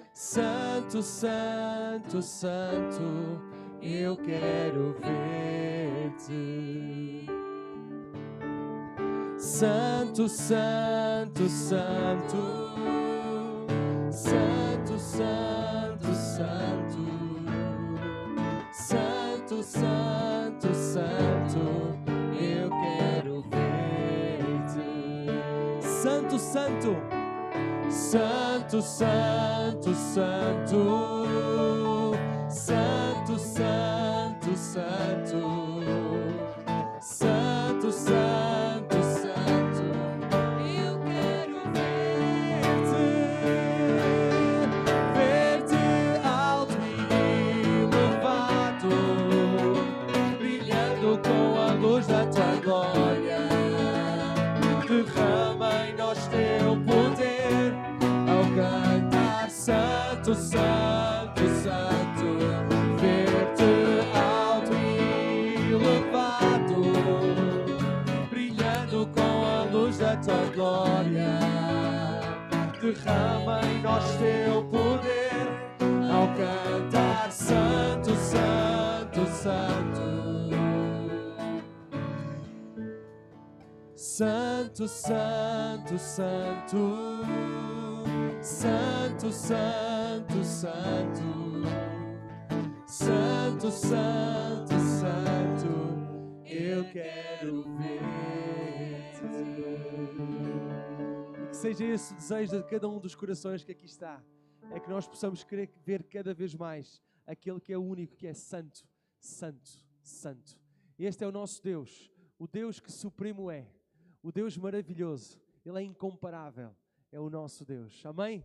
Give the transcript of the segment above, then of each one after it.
Santo, Santo, Santo, eu quero ver-te. Santo, Santo, Santo, Santo, Santo, Santo, Santo, Santo, Santo, eu quero ver-te. Santo, Santo, Santo, Santo, Santo, Santo, Santo, Santo, Santo, Santo, Santo, eu quero ver-te alto e elevado, brilhando com a luz da tua glória. Derrama em nós teu poder ao cantar Santo, Santo, Santo, ver-te alto e elevado, brilhando com a luz da tua glória. Derrama em nós teu poder ao cantar Santo, Santo, Santo. Santo, Santo, Santo, Santo, Santo, Santo, Santo, Santo, Santo, eu quero ver-te. seja esse o desejo de cada um dos corações que aqui está. É que nós possamos querer ver cada vez mais aquele que é o único, que é santo, santo, santo. Este é o nosso Deus, o Deus que supremo é, o Deus maravilhoso. Ele é incomparável, é o nosso Deus. Amém?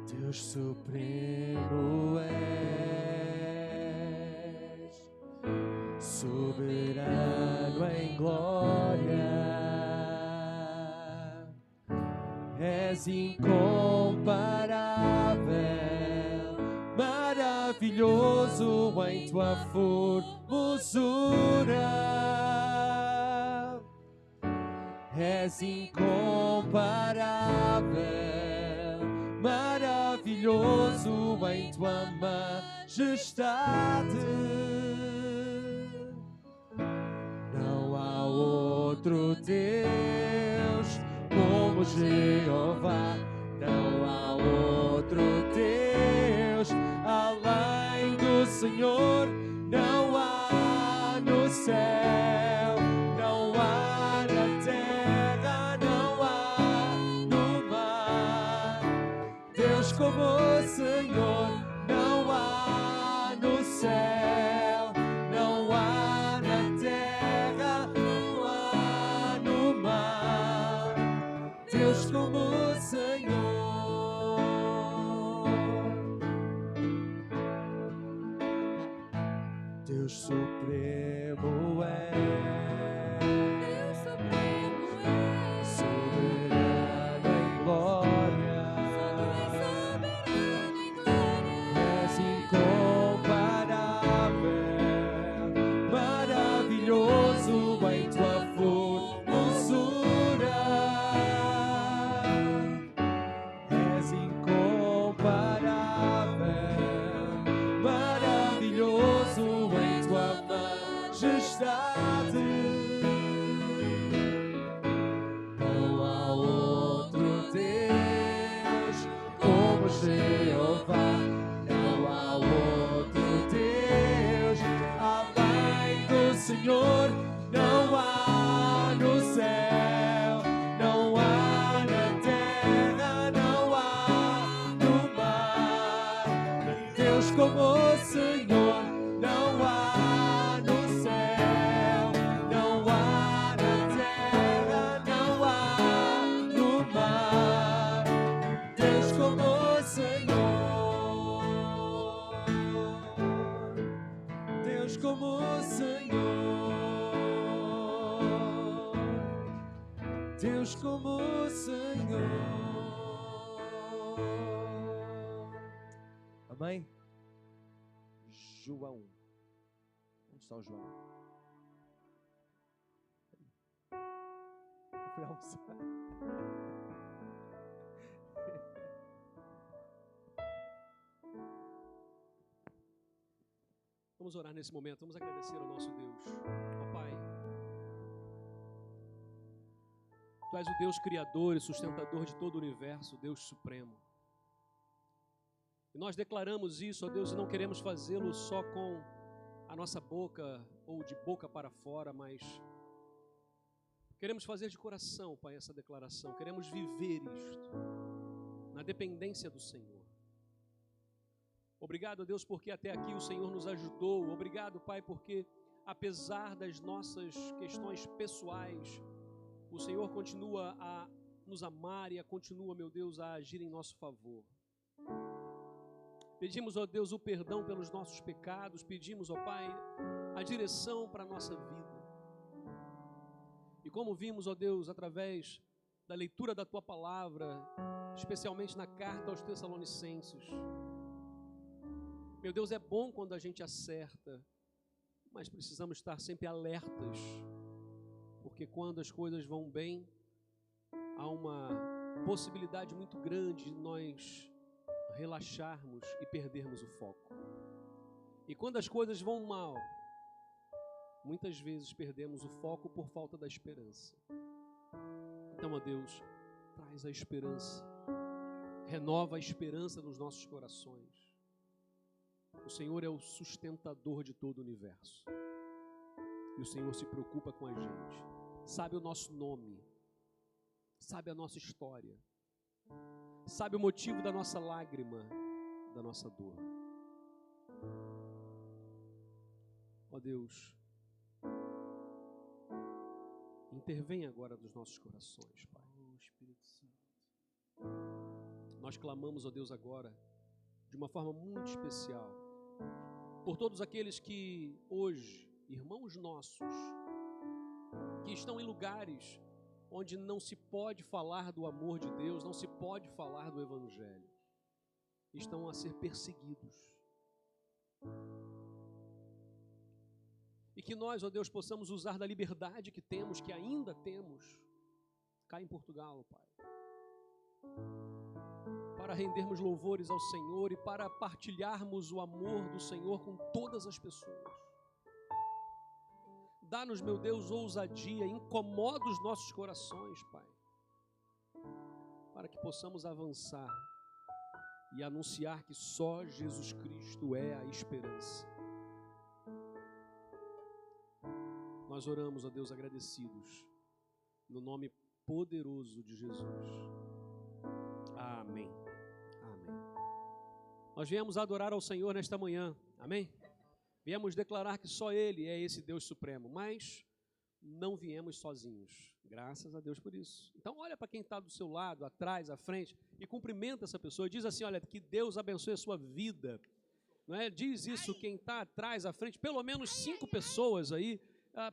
Deus supremo és, soberano em glória, és incomparável, maravilhoso em tua formosura, és incomparável, maravilhoso em tua majestade. Não há outro Deus como Jeová, não há outro Deus além do Senhor, não há no céu, não há na terra, não há no mar. Deus como o Senhor, não há no céu, não há na terra, não há no mar. Deus como o Senhor. Deus supremo é. Soberano em glória, és incomparável, maravilhoso em tua formosura, és incomparável, maravilhoso em tua majestade. Jeová, não há outro Deus além do Senhor, não há no céu, não há na terra, não há no mar. Deus como o Senhor, não há no céu, não há na terra, não há no mar. Deus como o Senhor, Deus como o Senhor, Deus como o Senhor. Amém? João. Onde está o João? Foi almoçar. Vamos orar nesse momento, vamos agradecer ao nosso Deus. Ó Pai, Tu és o Deus criador e sustentador de todo o universo, Deus supremo. E nós declaramos isso, ó Deus, e não queremos fazê-lo só com a nossa boca ou de boca para fora, mas queremos fazer de coração, Pai, essa declaração. Queremos viver isto na dependência do Senhor. Obrigado, Deus, porque até aqui o Senhor nos ajudou. Obrigado, Pai, porque apesar das nossas questões pessoais, o Senhor continua a nos amar e continua, meu Deus, a agir em nosso favor. Pedimos, ó Deus, o perdão pelos nossos pecados. Pedimos, ó Pai, a direção para a nossa vida. E como vimos, ó Deus, através da leitura da Tua Palavra, especialmente na carta aos Tessalonicenses, meu Deus, é bom quando a gente acerta, mas precisamos estar sempre alertas, porque quando as coisas vão bem, há uma possibilidade muito grande de nós relaxarmos e perdermos o foco. E quando as coisas vão mal, muitas vezes perdemos o foco por falta da esperança. Então, ó Deus, traz a esperança, renova a esperança nos nossos corações. O Senhor é o sustentador de todo o universo. E o Senhor se preocupa com a gente. Sabe o nosso nome. Sabe a nossa história. Sabe o motivo da nossa lágrima, da nossa dor. Ó Deus, intervém agora nos nossos corações, Pai. Espírito Santo. Nós clamamos, ó Deus, agora, de uma forma muito especial, por todos aqueles que hoje, irmãos nossos, que estão em lugares onde não se pode falar do amor de Deus, não se pode falar do Evangelho, estão a ser perseguidos. E que nós, ó Deus, possamos usar da liberdade que temos, que ainda temos, cá em Portugal, Pai, para rendermos louvores ao Senhor e para partilharmos o amor do Senhor com todas as pessoas. Dá-nos, meu Deus, ousadia, incomoda os nossos corações, Pai, para que possamos avançar e anunciar que só Jesus Cristo é a esperança. Nós oramos, ó Deus, agradecidos, no nome poderoso de Jesus. Amém. Amém. Nós viemos adorar ao Senhor nesta manhã, amém? Viemos declarar que só Ele é esse Deus supremo, mas não viemos sozinhos, graças a Deus por isso. Então olha para quem está do seu lado, atrás, à frente, e cumprimenta essa pessoa, diz assim, olha, que Deus abençoe a sua vida, não é? Diz isso quem está atrás, à frente, pelo menos 5 pessoas aí,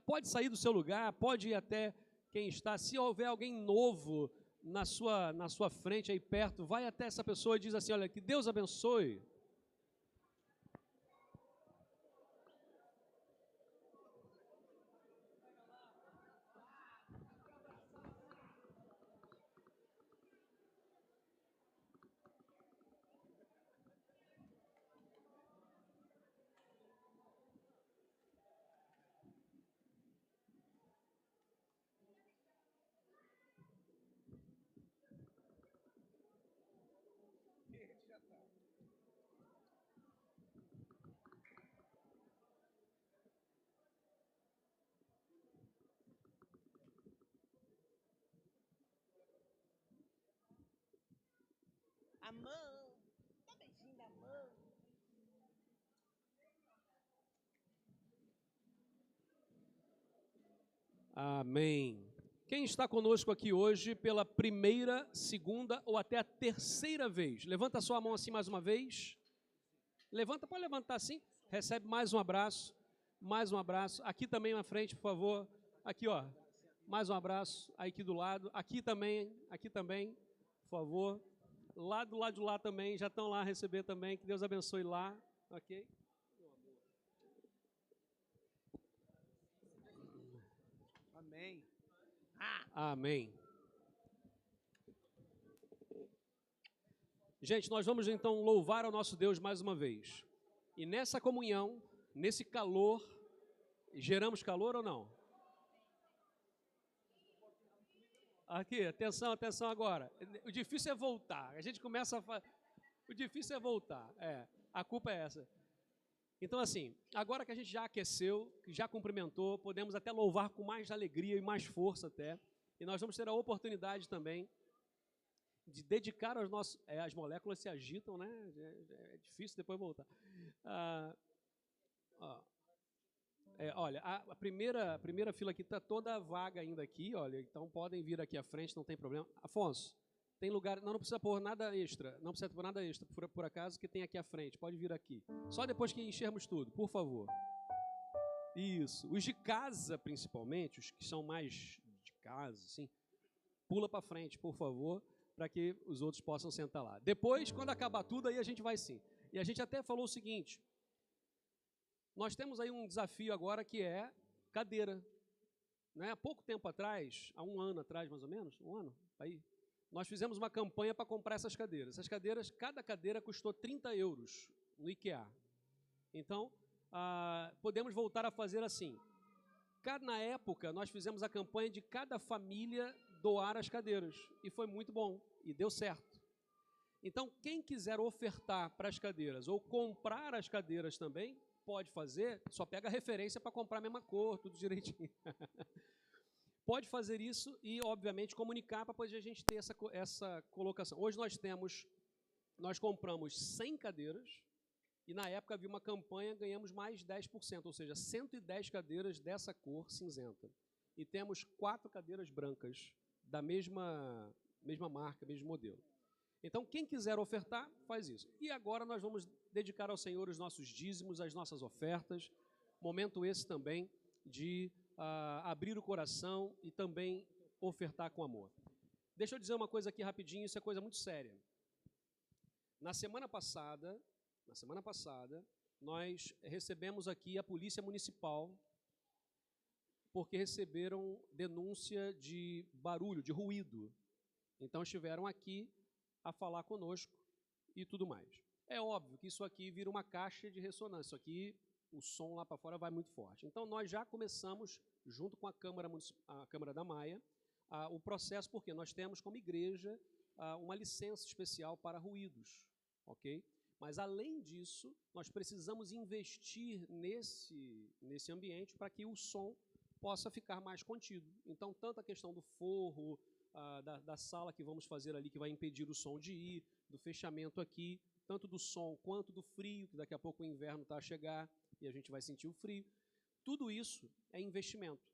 pode sair do seu lugar, pode ir até quem está, se houver alguém novo na sua frente aí perto, vai até essa pessoa e diz assim, olha, que Deus abençoe. A mão, dá beijinho da mão. Amém. Quem está conosco aqui hoje pela primeira, segunda ou até a terceira vez? Levanta a sua mão assim mais uma vez. Levanta, pode levantar assim. Recebe mais um abraço. Mais um abraço. Aqui também na frente, por favor. Aqui, ó. Mais um abraço. Aí aqui do lado. Aqui também, por favor. Lá do lado de lá também, já estão lá a receber também. Que Deus abençoe lá. Ok? Amém. Amém. Gente, nós vamos então louvar ao nosso Deus mais uma vez. E nessa comunhão, nesse calor, geramos calor ou não? Aqui, atenção, atenção agora. O difícil é voltar. A gente começa a... O difícil é voltar. A culpa é essa. Então, assim, agora que a gente já aqueceu, que já cumprimentou, podemos até louvar com mais alegria e mais força até. E nós vamos ter a oportunidade também de dedicar aos nossos... as moléculas se agitam, né? É difícil depois voltar. Olha, a primeira fila aqui está toda vaga ainda aqui, olha, então podem vir aqui à frente, não tem problema. Afonso, tem lugar, não precisa pôr nada extra, não precisa pôr nada extra, por acaso, que tem aqui à frente, pode vir aqui. Só depois que enchermos tudo, por favor. Isso, os de casa, principalmente, os que são mais de casa, assim, pula para frente, por favor, para que os outros possam sentar lá. Depois, quando acabar tudo, aí a gente vai sim. E a gente até falou o seguinte, nós temos aí um desafio agora que é cadeira. Né? Há pouco tempo atrás, há 1 ano atrás mais ou menos, 1 ano, aí, nós fizemos uma campanha para comprar essas cadeiras. Essas cadeiras, cada cadeira custou 30 euros no IKEA. Então, podemos voltar a fazer assim. Na época, nós fizemos a campanha de cada família doar as cadeiras. E foi muito bom, e deu certo. Então, quem quiser ofertar para as cadeiras ou comprar as cadeiras também, pode fazer, só pega a referência para comprar a mesma cor, tudo direitinho. Pode fazer isso e, obviamente, comunicar para depois a gente ter essa colocação. Hoje nós compramos 100 cadeiras e, na época, havia uma campanha, ganhamos mais 10%, ou seja, 110 cadeiras dessa cor cinzenta. E temos 4 cadeiras brancas da mesma marca, mesmo modelo. Então, quem quiser ofertar, faz isso. E agora nós vamos dedicar ao Senhor os nossos dízimos, as nossas ofertas. Momento esse também de abrir o coração e também ofertar com amor. Deixa eu dizer uma coisa aqui rapidinho, isso é coisa muito séria. Na semana passada, nós recebemos aqui a Polícia Municipal porque receberam denúncia de barulho, de ruído. Então, estiveram aqui a falar conosco e tudo mais. É óbvio que isso aqui vira uma caixa de ressonância. Isso aqui, o som lá para fora vai muito forte. Então, nós já começamos, junto com a Câmara da Maia, o processo, porque nós temos como igreja uma licença especial para ruídos, ok? Mas, além disso, nós precisamos investir nesse ambiente para que o som possa ficar mais contido. Então, tanto a questão do forro, da sala que vamos fazer ali, que vai impedir o som de ir, do fechamento aqui, tanto do som quanto do frio, que daqui a pouco o inverno está a chegar e a gente vai sentir o frio. Tudo isso é investimento.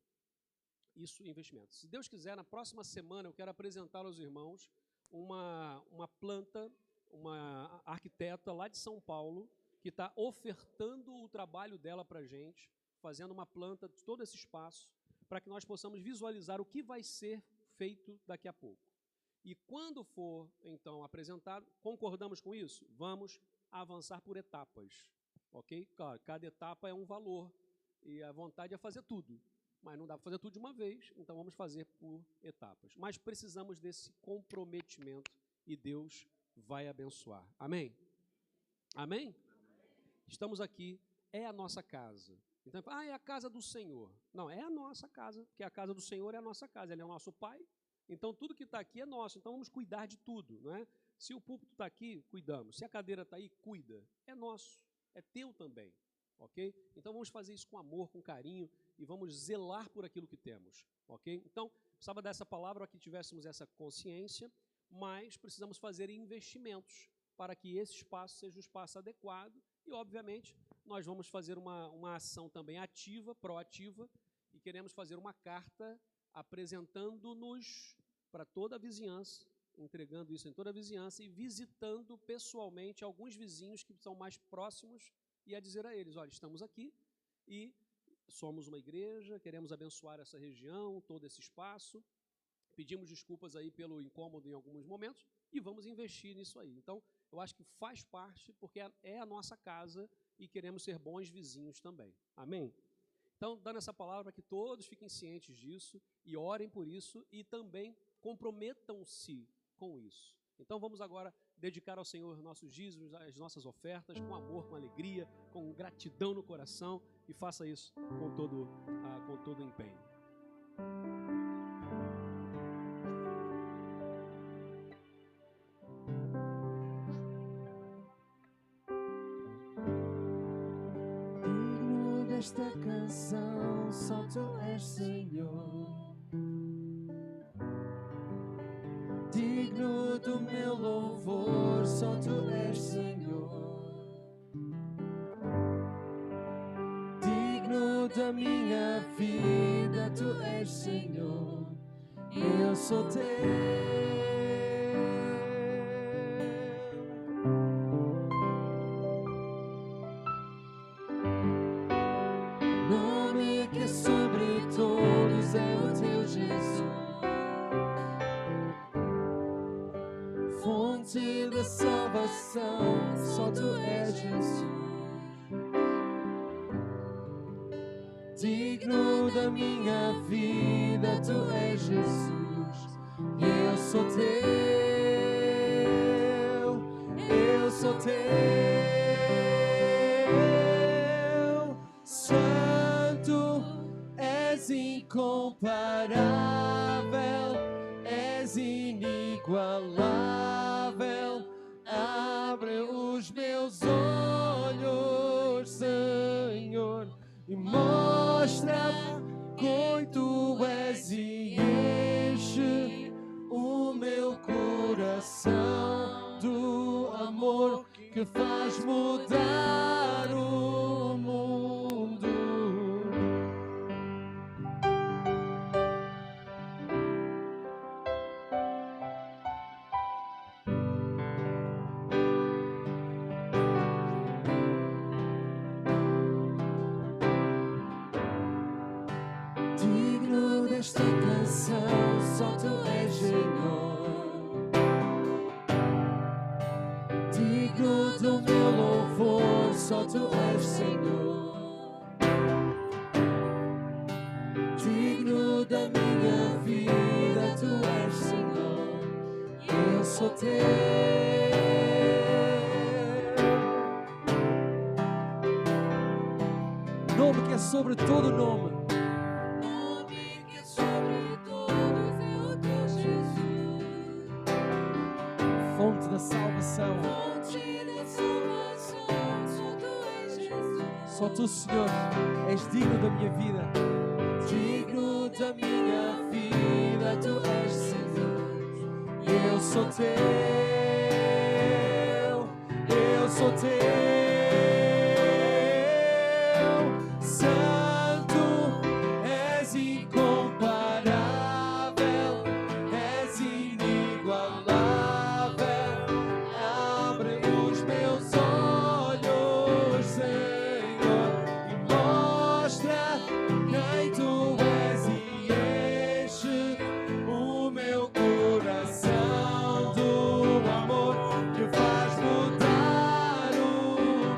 Isso é investimento. Se Deus quiser, na próxima semana eu quero apresentar aos irmãos uma planta, uma arquiteta lá de São Paulo, que está ofertando o trabalho dela para a gente, fazendo uma planta de todo esse espaço, para que nós possamos visualizar o que vai ser feito daqui a pouco. E quando for, então, apresentado, concordamos com isso? Vamos avançar por etapas, ok? Claro, cada etapa é um valor, e a vontade é fazer tudo, mas não dá para fazer tudo de uma vez, então vamos fazer por etapas. Mas precisamos desse comprometimento e Deus vai abençoar. Amém? Amém? Estamos aqui, é a nossa casa. Então, é a casa do Senhor. Não, é a nossa casa, porque a casa do Senhor é a nossa casa, Ele é o nosso Pai. Então, tudo que está aqui é nosso, então vamos cuidar de tudo, não é? Se o púlpito está aqui, cuidamos. Se a cadeira está aí, cuida. É nosso, é teu também, ok? Então, vamos fazer isso com amor, com carinho, e vamos zelar por aquilo que temos, ok? Então, precisava dessa palavra para que tivéssemos essa consciência, mas precisamos fazer investimentos para que esse espaço seja um espaço adequado e, obviamente, nós vamos fazer uma ação também ativa, proativa, e queremos fazer uma carta apresentando-nos para toda a vizinhança, entregando isso em toda a vizinhança e visitando pessoalmente alguns vizinhos que são mais próximos e a dizer a eles, olha, estamos aqui e somos uma igreja, queremos abençoar essa região, todo esse espaço, pedimos desculpas aí pelo incômodo em alguns momentos e vamos investir nisso aí. Então, eu acho que faz parte, porque é a nossa casa e queremos ser bons vizinhos também. Amém? Então, dando essa palavra para que todos fiquem cientes disso e orem por isso e também comprometam-se com isso. Então, vamos agora dedicar ao Senhor nossos dízimos, as nossas ofertas, com amor, com alegria, com gratidão no coração e faça isso com todo empenho. Esta canção, só Tu és Senhor, digno do meu louvor, só Tu és Senhor, digno da minha vida, Tu és Senhor, eu sou Teu. Sobre todos é o Teu Jesus, fonte da salvação, só Tu és Jesus, digno da minha vida, Tu és Jesus, eu sou Teu, incomparável, amor que faz mudar o mundo. Digno desta canção, só tu és Senhor. Digno do meu louvor, só tu és Senhor. Digno da minha vida, tu és Senhor. Eu sou teu. Nome que é sobre todo nome. Nome que é sobre todos é o teu Jesus. Fonte da salvação. Fonte da salvação, só tu és Jesus. Só tu, Senhor, és digno da minha vida. Digno da minha vida, tu és Senhor. Eu sou teu, eu sou teu. Santo, és incomparável, és inigualável. Abre os meus olhos, Senhor, e mostra quem tu és e enche o meu coração do amor que faz mudar o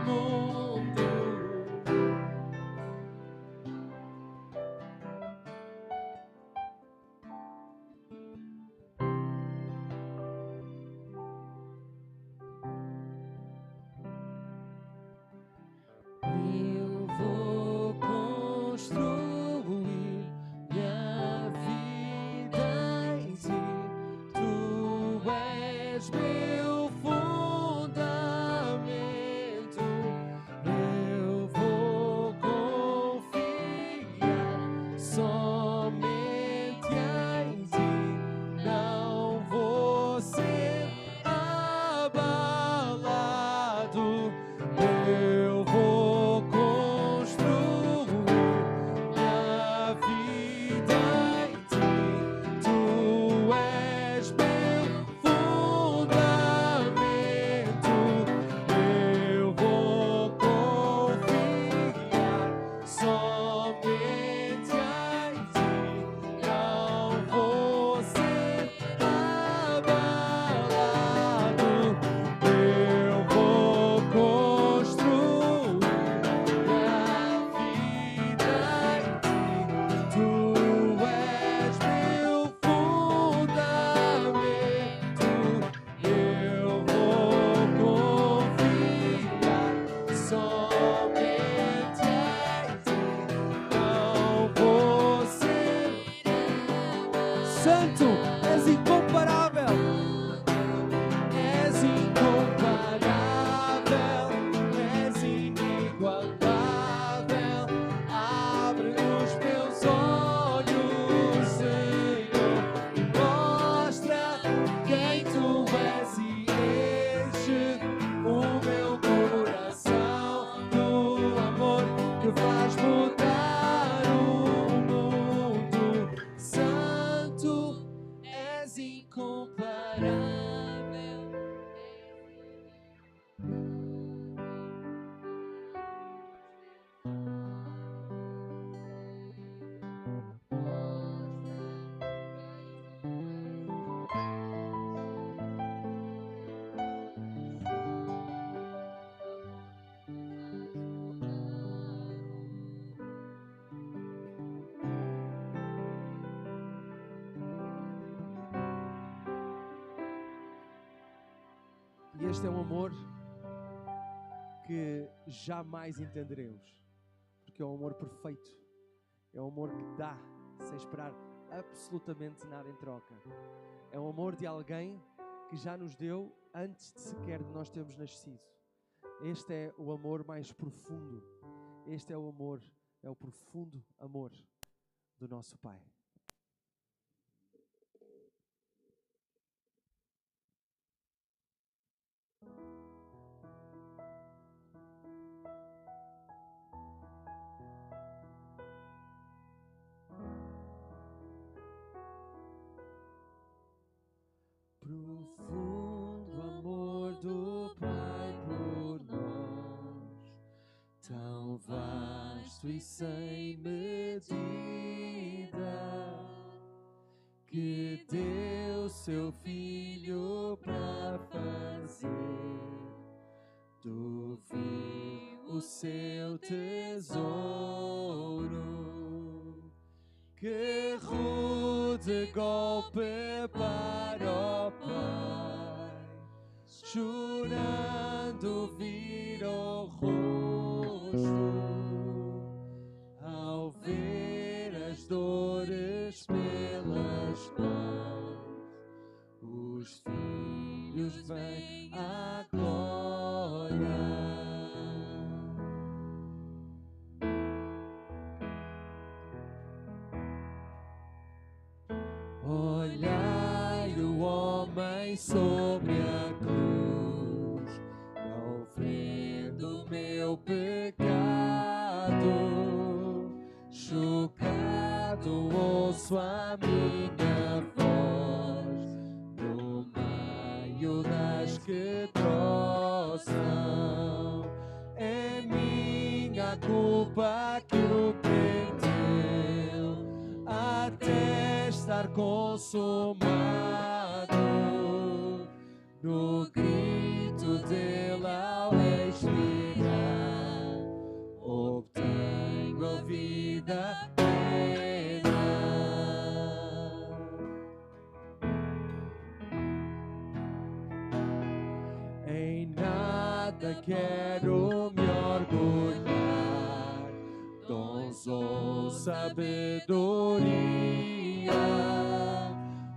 mundo. Eu vou construir minha vida em ti. Tu és meu fundamento. Eu vou confiar somente em ti. Não vou ser abalado. Eu vou construir minha vida em ti. Tu és meu fundamento. Eu vou confiar somente em ti. Não vou ser abalado. Eu vou construir minha vida em ti. Tu és meu fundamento. Eu vou confiar somente em ti. Não vou ser santo, és incomparável. És incomparável, és inigualável. Abre os meus olhos, Senhor, e mostra quem tu és e enche o meu coração do amor que faz mudar o mundo. Santo, és incomparável. E este é um amor que jamais entenderemos, porque é um amor perfeito, é um amor que dá sem esperar absolutamente nada em troca. É um amor de alguém que já nos deu antes de sequer de nós termos nascido. Este é o amor mais profundo. Este é o amor, é o profundo amor do nosso Pai. vasto e sem medida, que deu seu Filho para fazer do vil o seu tesouro. Que rude golpe para o Pai, chorando vir ao rosto, ao ver as dores pelas quais os filhos vêm à glória. Olhai o homem sobre a cruz, não vendo meu pecado, chocado ouço a minha voz, no meio das que troçam. É minha culpa que o prendeu, até estar consumado. No grito dele ao expirar, obtenho a vida plena. Em nada quero me orgulhar, dons ou sabedoria,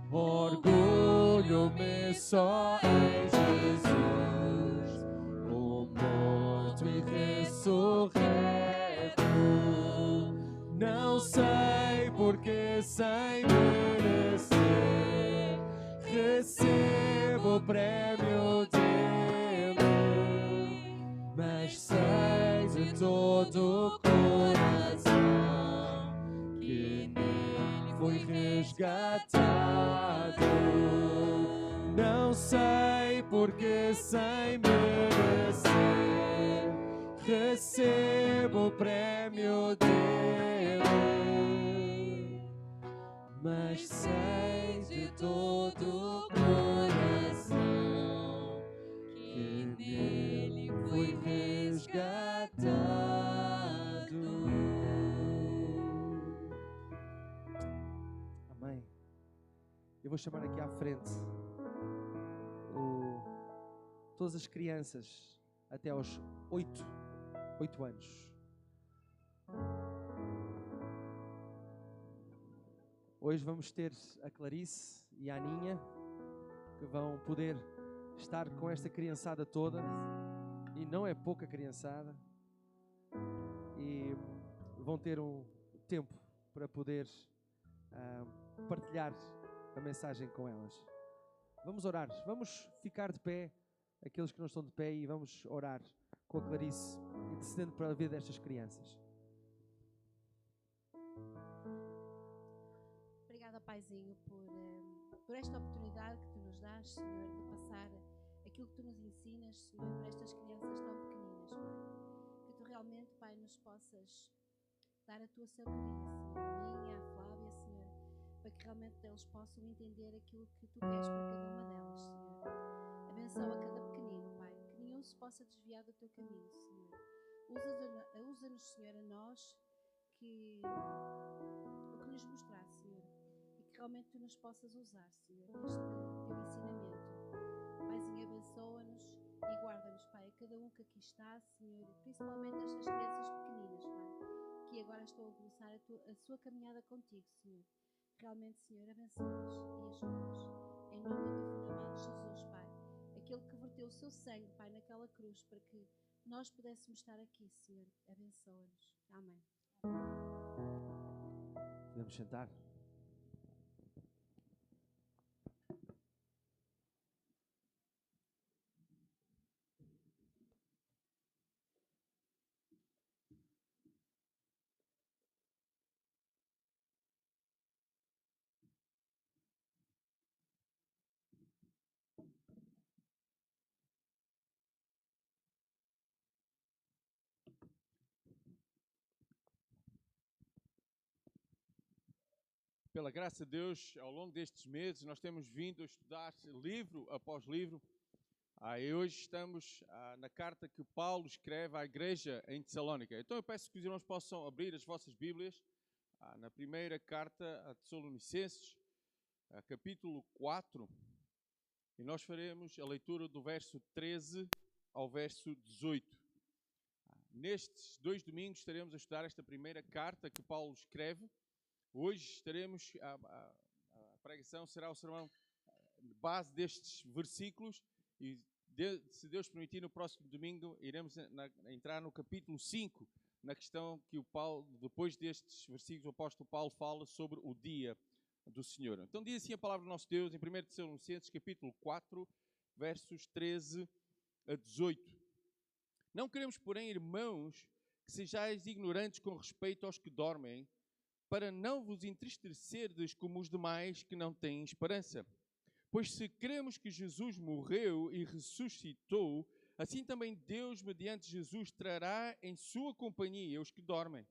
orgulho-me só em Jesus, o morto e ressurreto. Não sei porque sem merecer recebo o prémio dele, mas sei de todo o coração que nele foi resgatado. Não sei porque sem merecer recebo o prémio dele, mas sei de todo o coração que nele foi resgatado. Amém. Eu vou chamar aqui à frente todas as crianças até aos 8 anos. Hoje vamos ter a Clarice e a Aninha, que vão poder estar com esta criançada toda, e não é pouca criançada, e vão ter um tempo para poder partilhar a mensagem com elas. Vamos orar, vamos ficar de pé, aqueles que não estão de pé, e vamos orar com a Clarice, intercedendo para a vida destas crianças. Obrigada, Paizinho, por esta oportunidade que Tu nos dás, Senhor, de passar aquilo que Tu nos ensinas, Senhor, para estas crianças tão pequeninas, Pai. Que Tu realmente, Pai, nos possas dar a Tua sabedoria, Senhor, a minha, a Flávia, Senhor, para que realmente eles possam entender aquilo que Tu queres para cada uma delas, Senhor. Abençoa cada pequenino, Pai, que nenhum se possa desviar do Teu caminho, Senhor. Usa-nos, Senhor, a nós, o que nos mostrar, Senhor, e que realmente Tu nos possas usar, Senhor, neste Teu ensinamento. Paizinho, abençoa-nos e guarda-nos, Pai, a cada um que aqui está, Senhor, principalmente estas crianças pequeninas, Pai, que agora estão a começar a sua caminhada contigo, Senhor. Realmente, Senhor, abençoa-nos e ajuda-nos. Em nome do Teu Filho amado Jesus, Pai, aquele que verteu o seu sangue, Pai, naquela cruz, para que nós pudéssemos estar aqui, Senhor. Abençoa-nos. Amém. Podemos sentar? Pela graça de Deus, ao longo destes meses, nós temos vindo a estudar livro após livro. E hoje estamos na carta que Paulo escreve à igreja em Tessalónica. Então eu peço que os irmãos possam abrir as vossas Bíblias na primeira carta a Tessalonicenses, capítulo 4. E nós faremos a leitura do verso 13 ao verso 18. Nestes 2 domingos estaremos a estudar esta primeira carta que Paulo escreve. Hoje estaremos, a pregação será o sermão base destes versículos e, se Deus permitir, no próximo domingo iremos entrar no capítulo 5, na questão que o Paulo, depois destes versículos, o apóstolo Paulo fala sobre o dia do Senhor. Então diz assim a palavra do nosso Deus em 1 Tessalonicenses, capítulo 4, versos 13 a 18. Não queremos, porém, irmãos, que sejais ignorantes com respeito aos que dormem, para não vos entristecerdes como os demais que não têm esperança. Pois se cremos que Jesus morreu e ressuscitou, assim também Deus, mediante Jesus, trará em sua companhia os que dormem.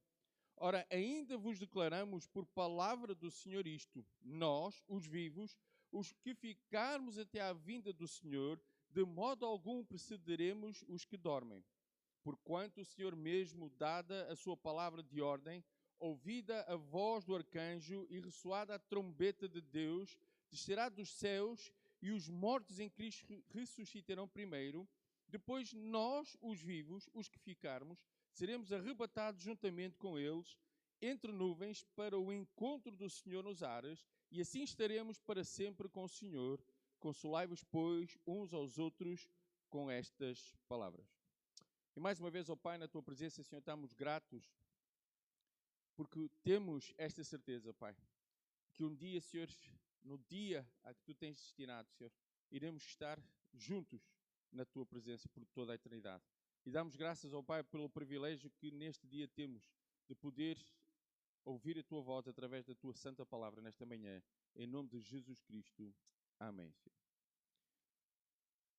Ora, ainda vos declaramos por palavra do Senhor isto: nós, os vivos, os que ficarmos até à vinda do Senhor, de modo algum precederemos os que dormem. Porquanto o Senhor mesmo, dada a sua palavra de ordem, ouvida a voz do arcanjo e ressoada a trombeta de Deus, descerá dos céus e os mortos em Cristo ressuscitarão primeiro. Depois nós, os vivos, os que ficarmos, seremos arrebatados juntamente com eles entre nuvens para o encontro do Senhor nos ares, e assim estaremos para sempre com o Senhor. Consolai-vos, pois, uns aos outros com estas palavras. E mais uma vez, ó Pai, na Tua presença, Senhor, estamos gratos porque temos esta certeza, Pai, que um dia, Senhor, no dia a que Tu tens destinado, Senhor, iremos estar juntos na Tua presença por toda a eternidade. E damos graças ao Pai pelo privilégio que neste dia temos de poder ouvir a Tua voz através da Tua santa palavra nesta manhã, em nome de Jesus Cristo. Amém, Senhor.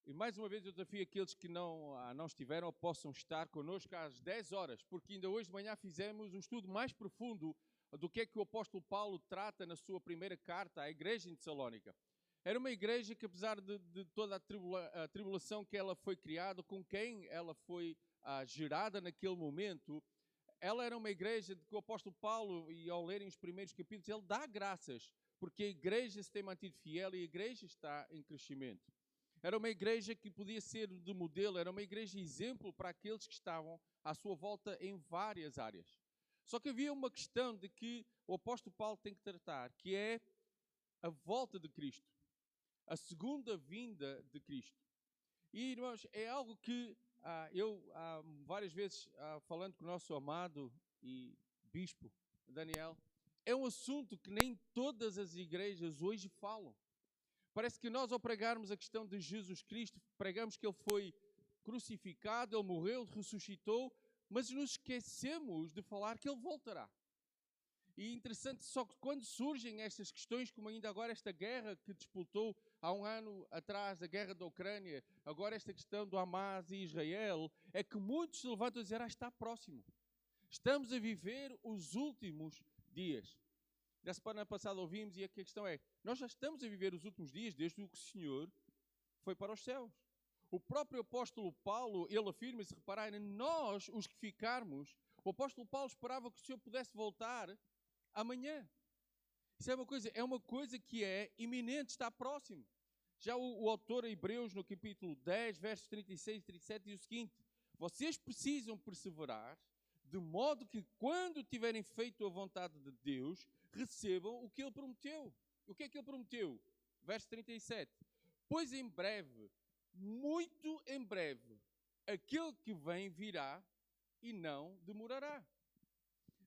E mais uma vez eu desafio aqueles que não estiveram ou possam estar connosco às 10 horas, porque ainda hoje de manhã fizemos um estudo mais profundo do que é que o apóstolo Paulo trata na sua primeira carta à igreja em Tessalónica. Era uma igreja que, apesar de toda a tribulação que ela foi criada, com quem ela foi gerada naquele momento, ela era uma igreja de que o apóstolo Paulo, e ao lerem os primeiros capítulos, ele dá graças, porque a igreja se tem mantido fiel e a igreja está em crescimento. Era uma igreja que podia ser de modelo, era uma igreja exemplo para aqueles que estavam à sua volta em várias áreas. Só que havia uma questão de que o apóstolo Paulo tem que tratar, que é a volta de Cristo, a segunda vinda de Cristo. E, irmãos, é algo que eu, várias vezes, falando com o nosso amado e bispo Daniel, é um assunto que nem todas as igrejas hoje falam. Parece que nós, ao pregarmos a questão de Jesus Cristo, pregamos que Ele foi crucificado, Ele morreu, ressuscitou, mas nos esquecemos de falar que Ele voltará. E interessante, só que quando surgem estas questões, como ainda agora esta guerra que disputou há um ano atrás, a guerra da Ucrânia, agora esta questão do Hamas e Israel, é que muitos se levantam a dizer, está próximo. Estamos a viver os últimos dias. Na semana passada ouvimos, e a questão é, nós já estamos a viver os últimos dias desde que o Senhor foi para os céus. O próprio apóstolo Paulo, ele afirma, se repararem, nós, os que ficarmos, o apóstolo Paulo esperava que o Senhor pudesse voltar amanhã. Isso é uma coisa que é iminente, está próximo. Já o autor a Hebreus, no capítulo 10, versos 36 e 37, diz o seguinte, vocês precisam perseverar, de modo que quando tiverem feito a vontade de Deus, recebam o que Ele prometeu. O que é que Ele prometeu? Verso 37. Pois em breve, muito em breve, aquele que vem virá e não demorará.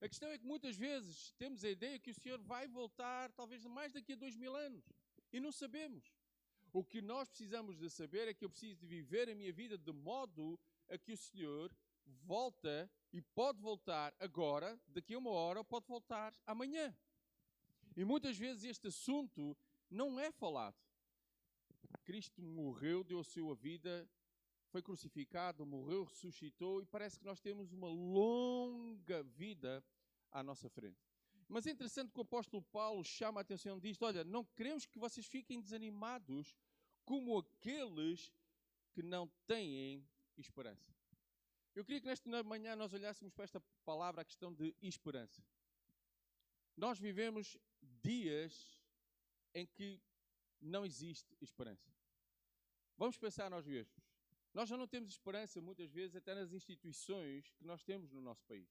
A questão é que muitas vezes temos a ideia que o Senhor vai voltar talvez mais daqui a 2000 anos e não sabemos. O que nós precisamos de saber é que eu preciso de viver a minha vida de modo a que o Senhor volta e pode voltar agora, daqui a uma hora, ou pode voltar amanhã. E muitas vezes este assunto não é falado. Cristo morreu, deu a sua vida, foi crucificado, morreu, ressuscitou e parece que nós temos uma longa vida à nossa frente. Mas é interessante que o apóstolo Paulo chama a atenção disto. Olha, não queremos que vocês fiquem desanimados como aqueles que não têm esperança. Eu queria que nesta manhã nós olhássemos para esta palavra, a questão de esperança. Nós vivemos dias em que não existe esperança. Vamos pensar nós mesmos. Nós já não temos esperança, muitas vezes, até nas instituições que nós temos no nosso país.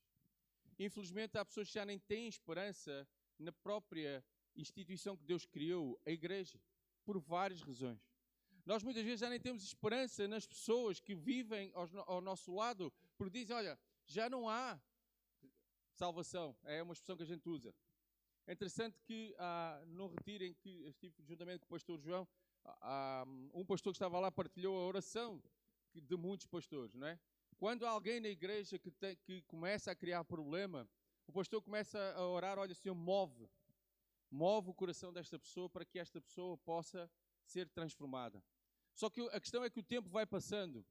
Infelizmente, há pessoas que já nem têm esperança na própria instituição que Deus criou, a igreja, por várias razões. Nós muitas vezes já nem temos esperança nas pessoas que vivem ao nosso lado, porque dizem, olha, já não há salvação. É uma expressão que a gente usa. É interessante que no retiro em que estive juntamente com o pastor João, um pastor que estava lá partilhou a oração de muitos pastores, não é? Quando há alguém na igreja que começa a criar problema, o pastor começa a orar, olha, Senhor, move o coração desta pessoa para que esta pessoa possa ser transformada. Só que a questão é que o tempo vai passando.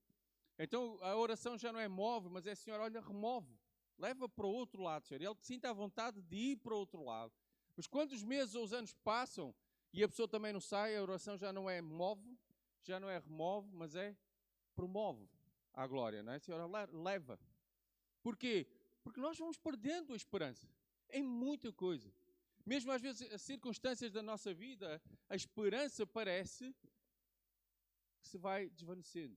Então a oração já não é move, mas é, Senhor, olha, remove. Leva para o outro lado, Senhor. Ele sinta a vontade de ir para o outro lado. Mas quando os meses ou os anos passam e a pessoa também não sai, a oração já não é move, já não é remove, mas é promove a glória, não é? Senhor, leva. Porquê? Porque nós vamos perdendo a esperança em muita coisa. Mesmo às vezes as circunstâncias da nossa vida, a esperança parece que se vai desvanecendo.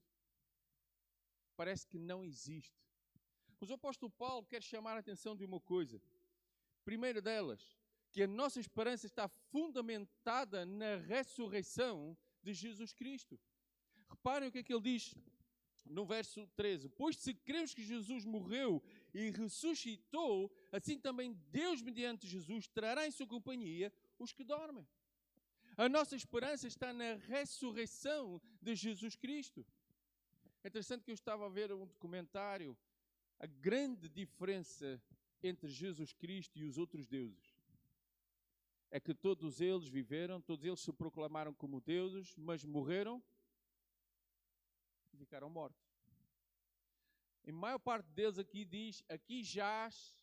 Parece que não existe. Mas o apóstolo Paulo quer chamar a atenção de uma coisa. Primeira delas, que a nossa esperança está fundamentada na ressurreição de Jesus Cristo. Reparem o que é que ele diz no verso 13. Pois se cremos que Jesus morreu e ressuscitou, assim também Deus, mediante Jesus, trará em sua companhia os que dormem. A nossa esperança está na ressurreição de Jesus Cristo. É interessante que eu estava a ver um documentário, a grande diferença entre Jesus Cristo e os outros deuses. É que todos eles viveram, todos eles se proclamaram como deuses, mas morreram e ficaram mortos. Em maior parte deles aqui diz, aqui jaz,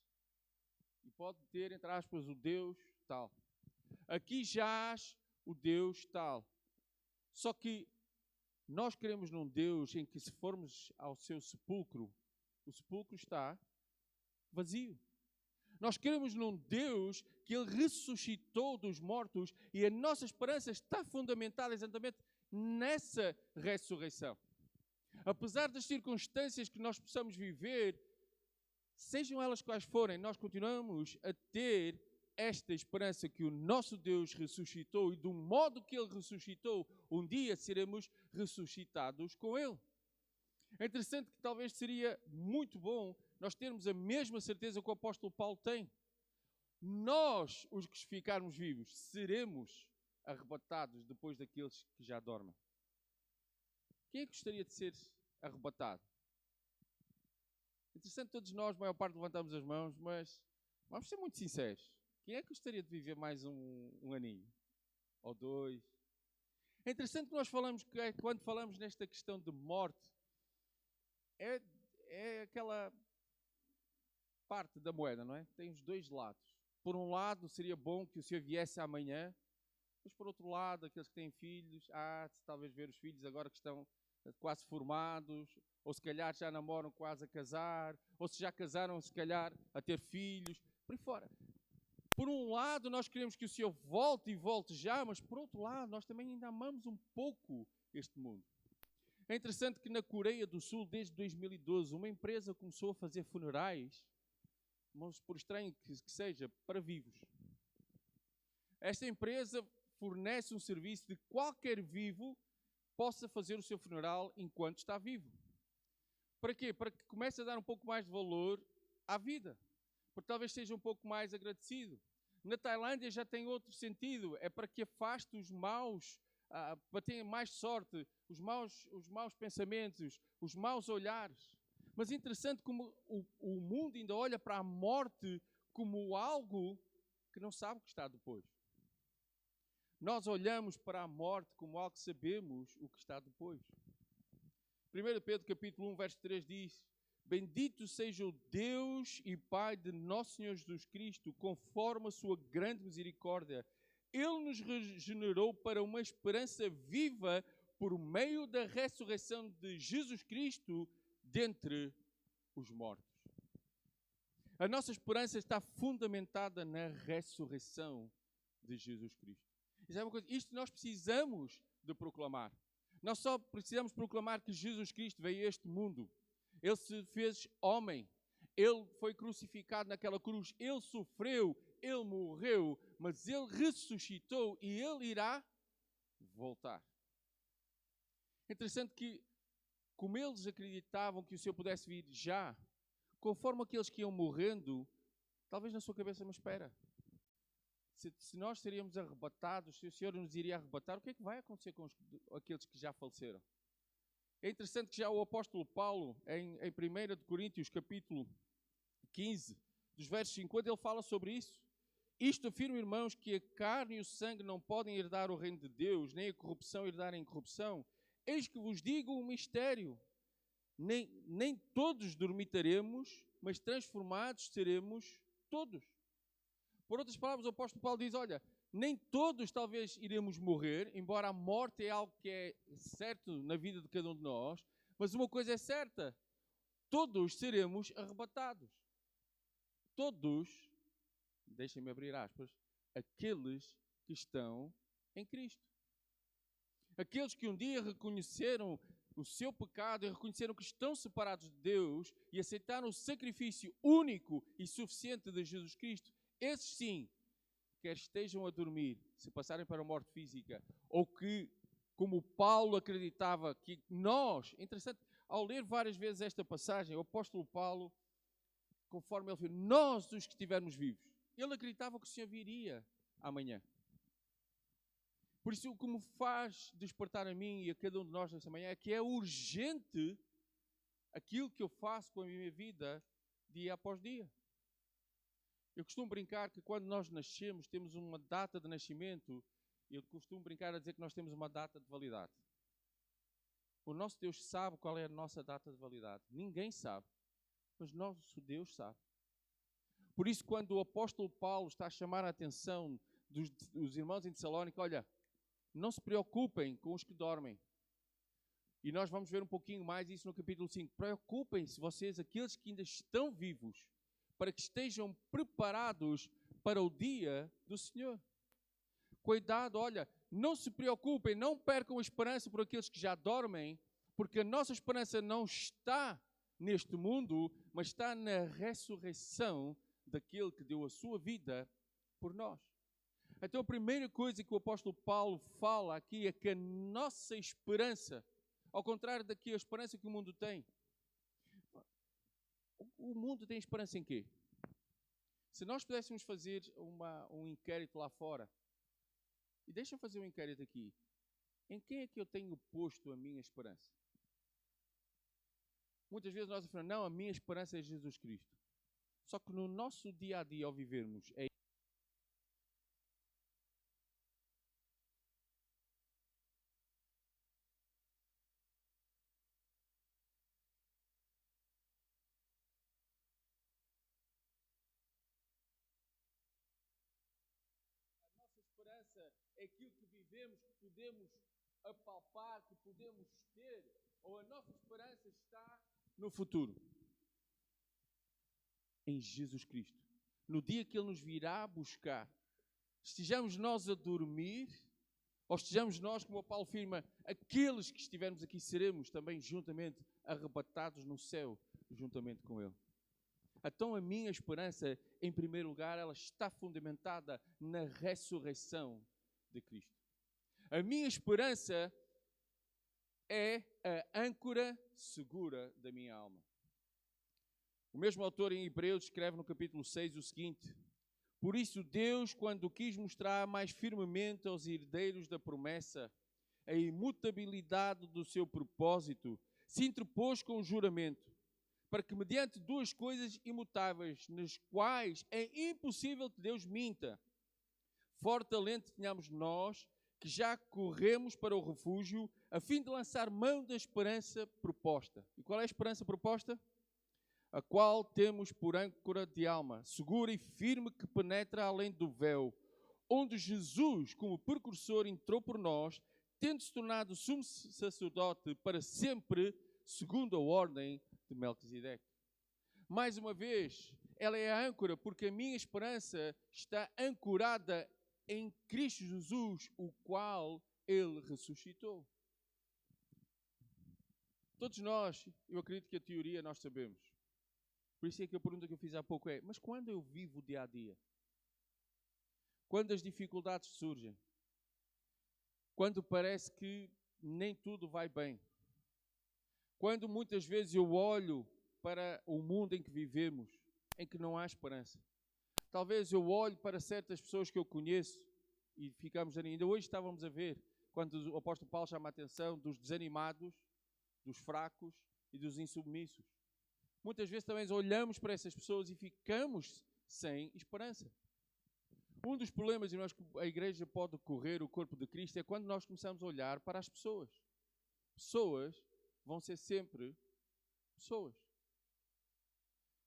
e pode ter, entre aspas, o Deus tal. Aqui jaz o Deus tal. Só que nós queremos num Deus em que, se formos ao seu sepulcro, o sepulcro está vazio. Nós queremos num Deus que Ele ressuscitou dos mortos e a nossa esperança está fundamentada exatamente nessa ressurreição. Apesar das circunstâncias que nós possamos viver, sejam elas quais forem, nós continuamos a ter esta esperança que o nosso Deus ressuscitou e do modo que Ele ressuscitou, um dia seremos ressuscitados com Ele. É interessante que talvez seria muito bom nós termos a mesma certeza que o apóstolo Paulo tem. Nós, os que ficarmos vivos, seremos arrebatados depois daqueles que já dormem. Quem é que gostaria de ser arrebatado? É interessante, todos nós, a maior parte, levantamos as mãos, mas vamos ser muito sinceros. Quem é que gostaria de viver mais um aninho? Ou dois? É interessante que nós falamos, que quando falamos nesta questão de morte, é aquela parte da moeda, não é? Tem os dois lados. Por um lado, seria bom que o Senhor viesse amanhã, mas por outro lado, aqueles que têm filhos, talvez ver os filhos agora que estão quase formados, ou se calhar já namoram quase a casar, ou se já casaram, se calhar a ter filhos, por aí fora. Por um lado, nós queremos que o Senhor volte e volte já, mas por outro lado, nós também ainda amamos um pouco este mundo. É interessante que na Coreia do Sul, desde 2012, uma empresa começou a fazer funerais, mas por estranho que seja, para vivos. Esta empresa fornece um serviço de qualquer vivo possa fazer o seu funeral enquanto está vivo. Para quê? Para que comece a dar um pouco mais de valor à vida. Porque talvez seja um pouco mais agradecido. Na Tailândia já tem outro sentido. É para que afaste os maus, para ter mais sorte, os maus pensamentos, os maus olhares. Mas é interessante como o mundo ainda olha para a morte como algo que não sabe o que está depois. Nós olhamos para a morte como algo que sabemos o que está depois. 1 Pedro capítulo 1, verso 3 diz: Bendito seja o Deus e Pai de nosso Senhor Jesus Cristo, conforme a sua grande misericórdia. Ele nos regenerou para uma esperança viva por meio da ressurreição de Jesus Cristo dentre os mortos. A nossa esperança está fundamentada na ressurreição de Jesus Cristo. E sabe uma coisa? Isto nós precisamos de proclamar. Nós só precisamos proclamar que Jesus Cristo veio a este mundo. Ele se fez homem. Ele foi crucificado naquela cruz. Ele sofreu, ele morreu, mas ele ressuscitou e ele irá voltar. É interessante que, como eles acreditavam que o Senhor pudesse vir já, conforme aqueles que iam morrendo, talvez na sua cabeça, mas espera, se nós seríamos arrebatados, se o Senhor nos iria arrebatar, o que é que vai acontecer com aqueles que já faleceram? É interessante que já o apóstolo Paulo, em 1 Coríntios, capítulo 15, dos versos 50, ele fala sobre isso. Isto afirma, irmãos, que a carne e o sangue não podem herdar o reino de Deus, nem a corrupção herdar a incorrupção. Eis que vos digo um mistério. Nem todos dormitaremos, mas transformados seremos todos. Por outras palavras, o apóstolo Paulo diz, olha, nem todos talvez iremos morrer, embora a morte é algo que é certo na vida de cada um de nós, mas uma coisa é certa, todos seremos arrebatados. Todos, deixem-me abrir aspas, aqueles que estão em Cristo. Aqueles que um dia reconheceram o seu pecado e reconheceram que estão separados de Deus e aceitaram o sacrifício único e suficiente de Jesus Cristo, esses sim, quer estejam a dormir, se passarem para a morte física, ou que, como Paulo acreditava que nós, interessante, ao ler várias vezes esta passagem, o apóstolo Paulo, conforme ele fez, nós os que estivermos vivos, ele acreditava que o Senhor viria amanhã. Por isso, o que me faz despertar a mim e a cada um de nós nesta manhã é que é urgente aquilo que eu faço com a minha vida dia após dia. Eu costumo brincar que quando nós nascemos, temos uma data de nascimento, eu costumo brincar a dizer que nós temos uma data de validade. O nosso Deus sabe qual é a nossa data de validade. Ninguém sabe, mas nosso Deus sabe. Por isso, quando o apóstolo Paulo está a chamar a atenção dos irmãos em Tessalónica, olha, não se preocupem com os que dormem. E nós vamos ver um pouquinho mais isso no capítulo 5. Preocupem-se vocês, aqueles que ainda estão vivos, para que estejam preparados para o dia do Senhor. Cuidado, olha, não se preocupem, não percam a esperança por aqueles que já dormem, porque a nossa esperança não está neste mundo, mas está na ressurreição daquele que deu a sua vida por nós. Então a primeira coisa que o apóstolo Paulo fala aqui é que a nossa esperança, ao contrário da esperança que o mundo tem, o mundo tem esperança em quê? Se nós pudéssemos fazer um inquérito lá fora, e deixa eu fazer um inquérito aqui, em quem é que eu tenho posto a minha esperança? Muitas vezes nós afirmamos, não, a minha esperança é Jesus Cristo. Só que no nosso dia a dia, ao vivermos, é esperança é aquilo que vivemos, que podemos apalpar, que podemos ter, ou a nossa esperança está no futuro? Em Jesus Cristo. No dia que Ele nos virá buscar, estejamos nós a dormir, ou estejamos nós, como o Paulo afirma, aqueles que estivermos aqui seremos também juntamente arrebatados no céu, juntamente com Ele. Então a minha esperança, em primeiro lugar, ela está fundamentada na ressurreição de Cristo. A minha esperança é a âncora segura da minha alma. O mesmo autor em Hebreus escreve no capítulo 6 o seguinte: por isso Deus, quando quis mostrar mais firmemente aos herdeiros da promessa a imutabilidade do seu propósito, se interpôs com o juramento, para que mediante duas coisas imutáveis, nas quais é impossível que Deus minta, forte alento tenhamos nós, que já corremos para o refúgio, a fim de lançar mão da esperança proposta. E qual é a esperança proposta? a qual temos por âncora de alma, segura e firme, que penetra além do véu, onde Jesus, como precursor, entrou por nós, tendo-se tornado sumo sacerdote para sempre, segundo a ordem de Melquisedeque. Mais uma vez, ela é a âncora, porque a minha esperança está ancorada em Cristo Jesus, o qual Ele ressuscitou. Todos nós, eu acredito que a teoria nós sabemos. Por isso é que a pergunta que eu fiz há pouco é, mas quando eu vivo o dia a dia? Quando as dificuldades surgem? Quando parece que nem tudo vai bem? Quando muitas vezes eu olho para o mundo em que vivemos, em que não há esperança. Talvez eu olho para certas pessoas que eu conheço e ficamos ainda hoje estávamos a ver, quando o apóstolo Paulo chama a atenção dos desanimados, dos fracos e dos insubmissos. Muitas vezes também olhamos para essas pessoas e ficamos sem esperança. Um dos problemas em nós que a igreja pode correr, o corpo de Cristo, é quando nós começamos a olhar para as pessoas. Pessoas vão ser sempre pessoas.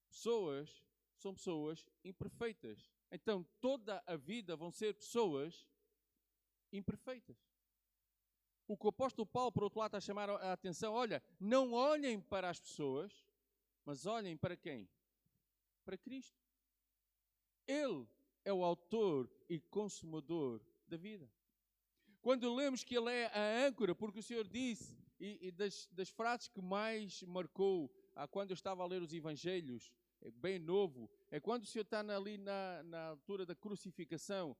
Pessoas são pessoas imperfeitas. Então, toda a vida vão ser pessoas imperfeitas. O que o apóstolo Paulo, por outro lado, está a chamar a atenção, olha, não olhem para as pessoas, mas olhem para quem? Para Cristo. Ele é o autor e consumador da vida. Quando lemos que Ele é a âncora, porque o Senhor disse, e das frases que mais marcou quando eu estava a ler os Evangelhos, é bem novo, é quando o Senhor está ali na altura da crucificação,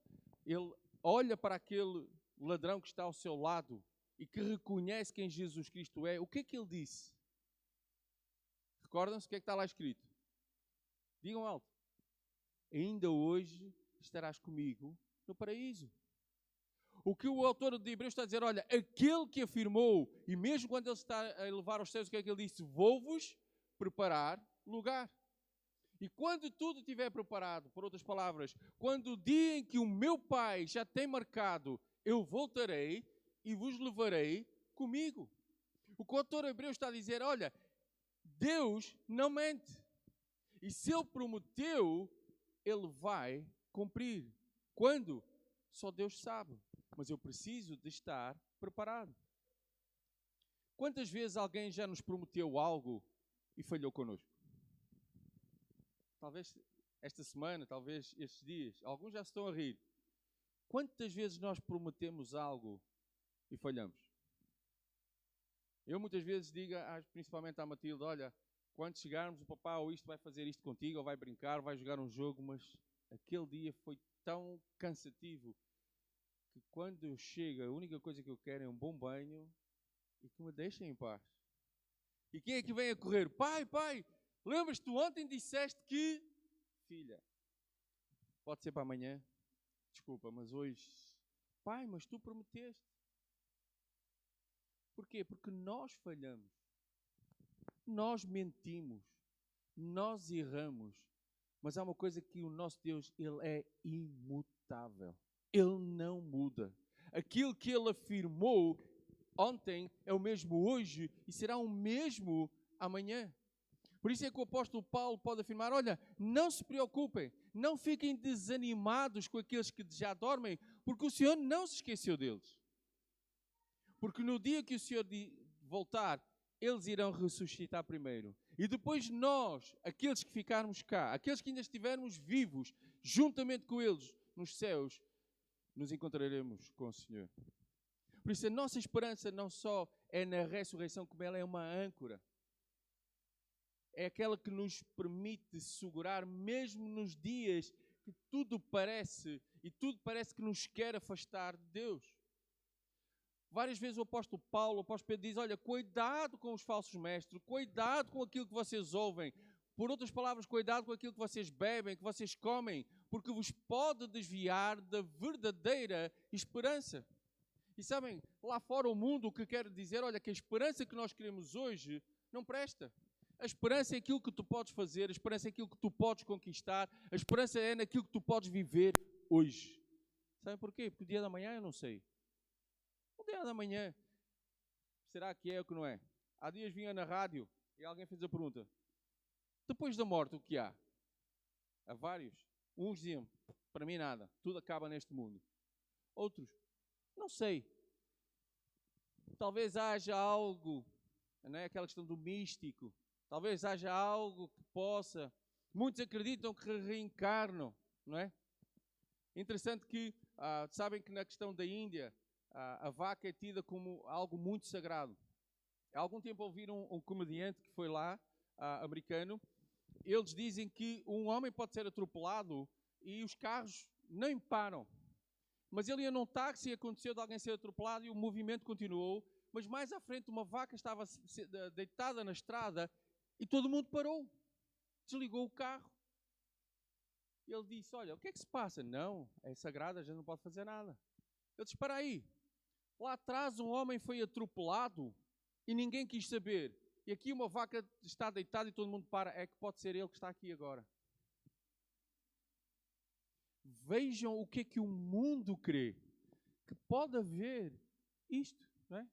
Ele olha para aquele ladrão que está ao seu lado e que reconhece quem Jesus Cristo é. O que é que Ele disse? Recordam-se o que é que está lá escrito? Digam alto. Ainda hoje estarás comigo no paraíso. O que o autor de Hebreus está a dizer, olha, aquele que afirmou, e mesmo quando ele está a elevar aos céus, o que é que ele disse? Vou-vos preparar lugar. E quando tudo estiver preparado, por outras palavras, quando o dia em que o meu Pai já tem marcado, eu voltarei e vos levarei comigo. O que o autor de Hebreus está a dizer, olha, Deus não mente. E se Ele prometeu, Ele vai cumprir. Quando? Só Deus sabe. Mas eu preciso de estar preparado. Quantas vezes alguém já nos prometeu algo e falhou connosco? Talvez esta semana, talvez estes dias. Alguns já se estão a rir. Quantas vezes nós prometemos algo e falhamos? Eu muitas vezes digo, principalmente à Matilde, olha, quando chegarmos, o papá ou isto vai fazer isto contigo, ou vai brincar, vai jogar um jogo, mas aquele dia foi tão cansativo que quando eu chego, a única coisa que eu quero é um bom banho e que me deixem em paz. E quem é que vem a correr? Pai, lembras-te, tu ontem disseste que... Filha, pode ser para amanhã? Desculpa, mas hoje... Pai, mas tu prometeste. Porquê? Porque nós falhamos. Nós mentimos. Nós erramos. Mas há uma coisa que o nosso Deus, Ele é imutável. Ele não muda. Aquilo que Ele afirmou ontem é o mesmo hoje e será o mesmo amanhã. Por isso é que o apóstolo Paulo pode afirmar, olha, não se preocupem, não fiquem desanimados com aqueles que já dormem, porque o Senhor não se esqueceu deles. Porque no dia que o Senhor voltar, eles irão ressuscitar primeiro. E depois nós, aqueles que ficarmos cá, aqueles que ainda estivermos vivos, juntamente com eles nos céus, nos encontraremos com o Senhor. Por isso a nossa esperança não só é na ressurreição, como ela é uma âncora. É aquela que nos permite segurar mesmo nos dias que tudo parece que nos quer afastar de Deus. Várias vezes o apóstolo Pedro diz, olha, cuidado com os falsos mestres, cuidado com aquilo que vocês ouvem. Por outras palavras, cuidado com aquilo que vocês bebem, que vocês comem, porque vos pode desviar da verdadeira esperança. E sabem, lá fora o mundo o que quer dizer, olha, que a esperança que nós queremos hoje não presta. A esperança é aquilo que tu podes fazer, a esperança é aquilo que tu podes conquistar, a esperança é naquilo que tu podes viver hoje. Sabem porquê? Porque o dia da manhã eu não sei. O dia da manhã, será que é ou que não é? Há dias vinha na rádio e alguém fez a pergunta, Depois da morte, o que há? Há vários. Uns diziam, para mim nada, tudo acaba neste mundo. Outros, não sei. Talvez haja algo, não é aquela questão do místico, talvez haja algo que possa. Muitos acreditam que reencarnam, não é? Interessante que, sabem que na questão da Índia, a vaca é tida como algo muito sagrado. Há algum tempo ouviram um comediante que foi lá, americano. Eles dizem que um homem pode ser atropelado e os carros nem param. Mas ele ia num táxi e aconteceu de alguém ser atropelado e o movimento continuou. Mas mais à frente uma vaca estava deitada na estrada e todo mundo parou. Desligou o carro. Ele disse, olha, o que é que se passa? Não, é sagrado, a gente não pode fazer nada. Ele disse, espera aí. Lá atrás um homem foi atropelado e ninguém quis saber. E aqui uma vaca está deitada e todo mundo para. É que pode ser ele que está aqui agora. Vejam o que é que o mundo crê. Que pode haver isto, não é?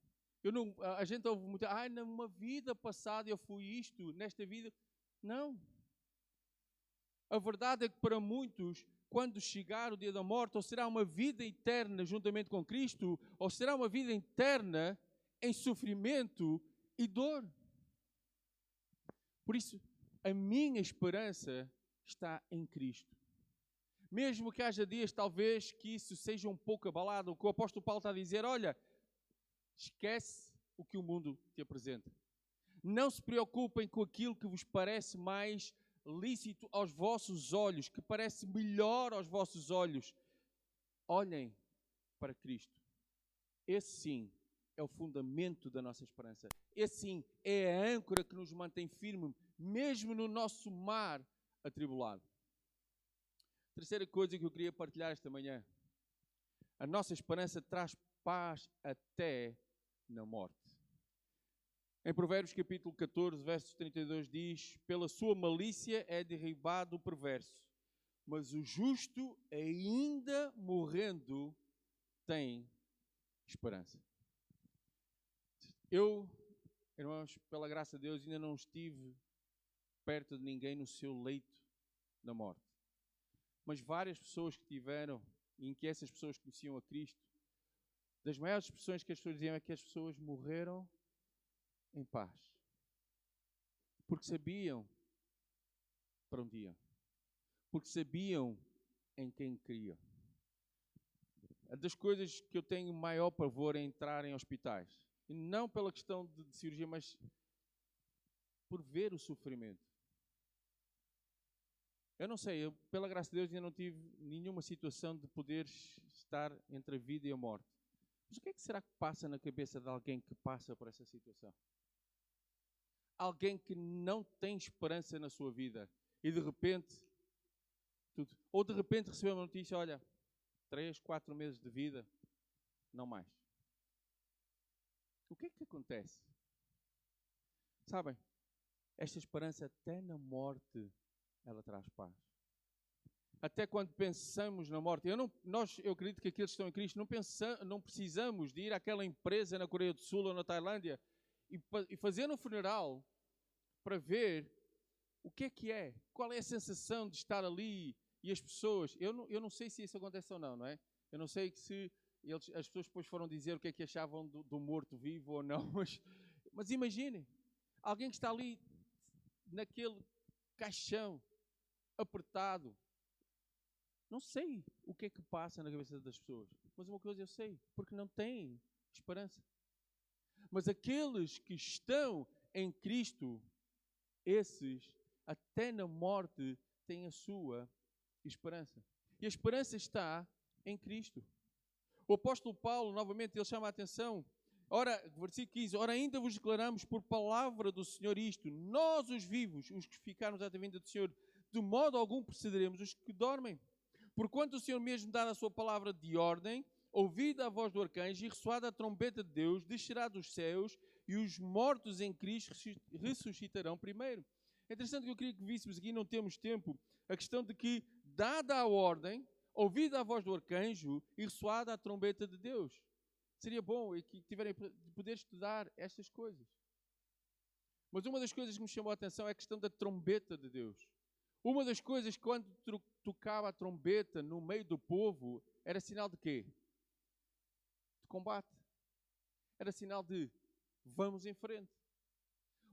A gente ouve muito, numa vida passada eu fui isto, nesta vida. Não. A verdade é que para muitos, quando chegar o dia da morte, ou será uma vida eterna juntamente com Cristo, ou será uma vida eterna em sofrimento e dor. Por isso, a minha esperança está em Cristo. Mesmo que haja dias, talvez, que isso seja um pouco abalado, o que o apóstolo Paulo está a dizer, olha, esquece o que o mundo te apresenta. Não se preocupem com aquilo que vos parece mais lícito aos vossos olhos, que parece melhor aos vossos olhos. Olhem para Cristo. Esse sim é o fundamento da nossa esperança. Esse sim é a âncora que nos mantém firme, mesmo no nosso mar atribulado. Terceira coisa que eu queria partilhar esta manhã. A nossa esperança traz paz até na morte. Em Provérbios capítulo 14, versos 32 diz, pela sua malícia é derribado o perverso, mas o justo, ainda morrendo, tem esperança. Eu, irmãos, pela graça de Deus, ainda não estive perto de ninguém no seu leito da morte. Mas várias pessoas que tiveram, e em que essas pessoas conheciam a Cristo, das maiores expressões que as pessoas diziam é que as pessoas morreram em paz. Porque sabiam para onde iam. Porque sabiam em quem criam. Das coisas que eu tenho maior pavor é entrar em hospitais. E não pela questão de cirurgia, mas por ver o sofrimento. Eu não sei, pela graça de Deus, ainda não tive nenhuma situação de poder estar entre a vida e a morte. Mas o que é que será que passa na cabeça de alguém que passa por essa situação? Alguém que não tem esperança na sua vida e de repente, ou de repente recebeu uma notícia, olha, 3, 4 meses de vida, não mais. O que é que acontece? Sabem, esta esperança até na morte, ela traz paz. Até quando pensamos na morte, eu acredito que aqueles que estão em Cristo não precisamos de ir àquela empresa na Coreia do Sul ou na Tailândia e fazer um funeral para ver o que é, qual é a sensação de estar ali e as pessoas. Eu não sei se isso acontece ou não, não é? Eu não sei se as pessoas depois foram dizer o que é que achavam do morto-vivo ou não, mas imaginem, alguém que está ali naquele caixão apertado. Não sei o que é que passa na cabeça das pessoas, mas uma coisa eu sei, porque não têm esperança. Mas aqueles que estão em Cristo, esses, até na morte, têm a sua esperança. E a esperança está em Cristo. O apóstolo Paulo, novamente, ele chama a atenção. Ora, versículo 15, ora ainda vos declaramos por palavra do Senhor isto, nós os vivos, os que ficarmos até a vinda do Senhor, de modo algum precederemos os que dormem. Porquanto o Senhor mesmo dá a sua palavra de ordem, ouvida a voz do arcanjo e ressoada a trombeta de Deus, descerá dos céus e os mortos em Cristo ressuscitarão primeiro. É interessante que eu queria que víssemos aqui, não temos tempo, a questão de que, dada a ordem, ouvida a voz do arcanjo e ressoada a trombeta de Deus. Seria bom que tiverem de poder estudar estas coisas. Mas uma das coisas que me chamou a atenção é a questão da trombeta de Deus. Uma das coisas, quando tocava a trombeta no meio do povo, era sinal de quê? De combate. Era sinal de vamos em frente.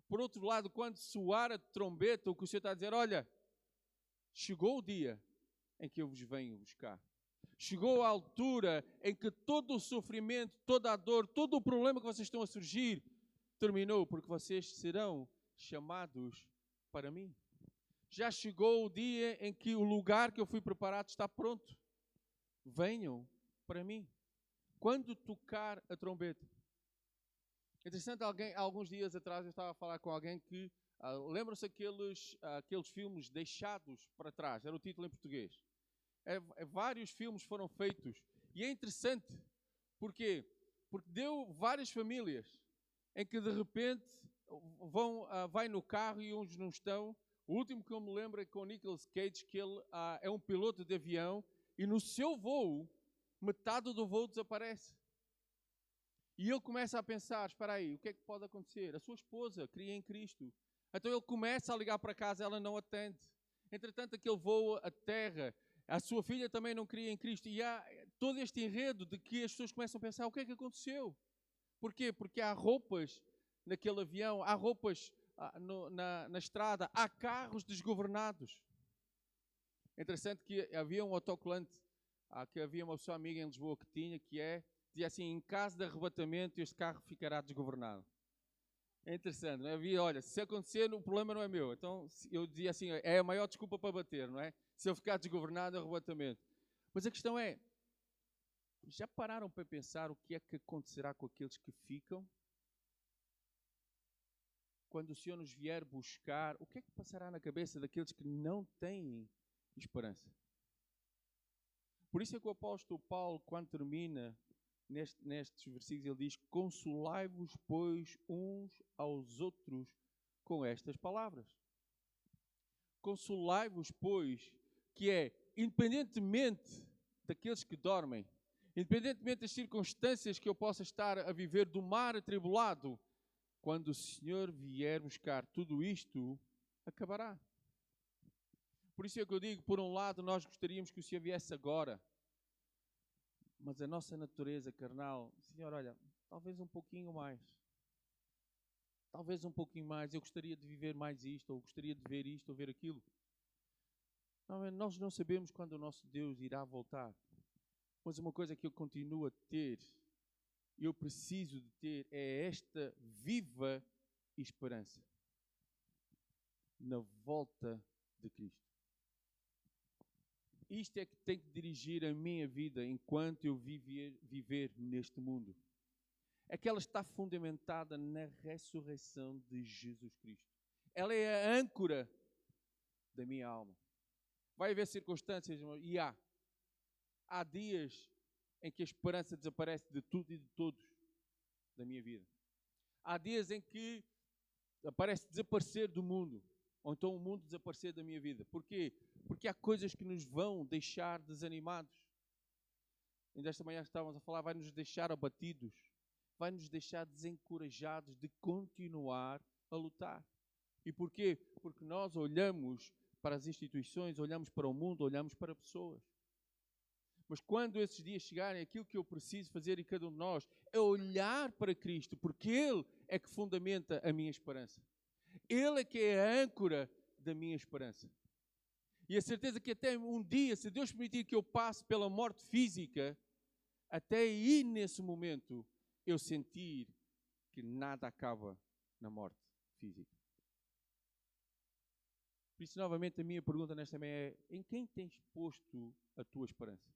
Por outro lado, quando soar a trombeta, o que o Senhor está a dizer, olha, chegou o dia em que eu vos venho buscar. Chegou a altura em que todo o sofrimento, toda a dor, todo o problema que vocês estão a surgir, terminou, porque vocês serão chamados para mim. Já chegou o dia em que o lugar que eu fui preparado está pronto. Venham para mim. Quando tocar a trombeta. Interessante, alguns dias atrás eu estava a falar com alguém que lembram-se aqueles filmes Deixados para Trás, era o título em português. Vários filmes foram feitos e é interessante, porque deu várias famílias em que de repente vai no carro e uns não estão. O último que eu me lembro é com o Nicolas Cage, que ele é um piloto de avião e no seu voo, metade do voo desaparece. E ele começa a pensar, espera aí, o que é que pode acontecer? A sua esposa cria em Cristo. Então ele começa a ligar para casa, ela não atende. Entretanto, aquele voo a terra, a sua filha também não cria em Cristo. E há todo este enredo de que as pessoas começam a pensar, o que é que aconteceu? Porquê? Porque há roupas naquele avião, há roupas na estrada, há carros desgovernados. É interessante que havia um autocolante, que havia uma pessoa amiga em Lisboa que dizia assim, em caso de arrebatamento este carro ficará desgovernado. É interessante, não é? Olha, se acontecer, o problema não é meu. Então eu dizia assim, é a maior desculpa para bater, não é? Se eu ficar desgovernado, é arrebatamento. Mas a questão é, já pararam para pensar o que é que acontecerá com aqueles que ficam? Quando o Senhor nos vier buscar, o que é que passará na cabeça daqueles que não têm esperança? Por isso é que o apóstolo Paulo, quando termina nestes versículos, ele diz, consolai-vos, pois, uns aos outros com estas palavras. Consolai-vos, pois, que é, independentemente daqueles que dormem, independentemente das circunstâncias que eu possa estar a viver, do mar atribulado, quando o Senhor vier buscar tudo isto, acabará. Por isso é que eu digo, por um lado, nós gostaríamos que o Senhor viesse agora, mas a nossa natureza carnal, Senhor, olha, talvez um pouquinho mais. Talvez um pouquinho mais. Eu gostaria de viver mais isto, ou gostaria de ver isto, ou ver aquilo. Não, nós não sabemos quando o nosso Deus irá voltar. Mas uma coisa que eu continuo a ter, eu preciso de ter, é esta viva esperança na volta de Cristo. Isto é que tem que dirigir a minha vida enquanto eu viver neste mundo. É que ela está fundamentada na ressurreição de Jesus Cristo. Ela é a âncora da minha alma. Vai haver circunstâncias, e há dias em que a esperança desaparece de tudo e de todos da minha vida. Há dias em que parece desaparecer do mundo, ou então o mundo desaparecer da minha vida. Porquê? Porque há coisas que nos vão deixar desanimados. Ainda esta manhã estávamos a falar, vai nos deixar abatidos, vai nos deixar desencorajados de continuar a lutar. E porquê? Porque nós olhamos para as instituições, olhamos para o mundo, olhamos para pessoas. Mas quando esses dias chegarem, aquilo que eu preciso fazer em cada um de nós é olhar para Cristo, porque Ele é que fundamenta a minha esperança. Ele é que é a âncora da minha esperança. E a certeza que até um dia, se Deus permitir que eu passe pela morte física, até aí nesse momento eu sentir que nada acaba na morte física. Por isso, novamente, a minha pergunta nesta manhã é: em quem tens posto a tua esperança?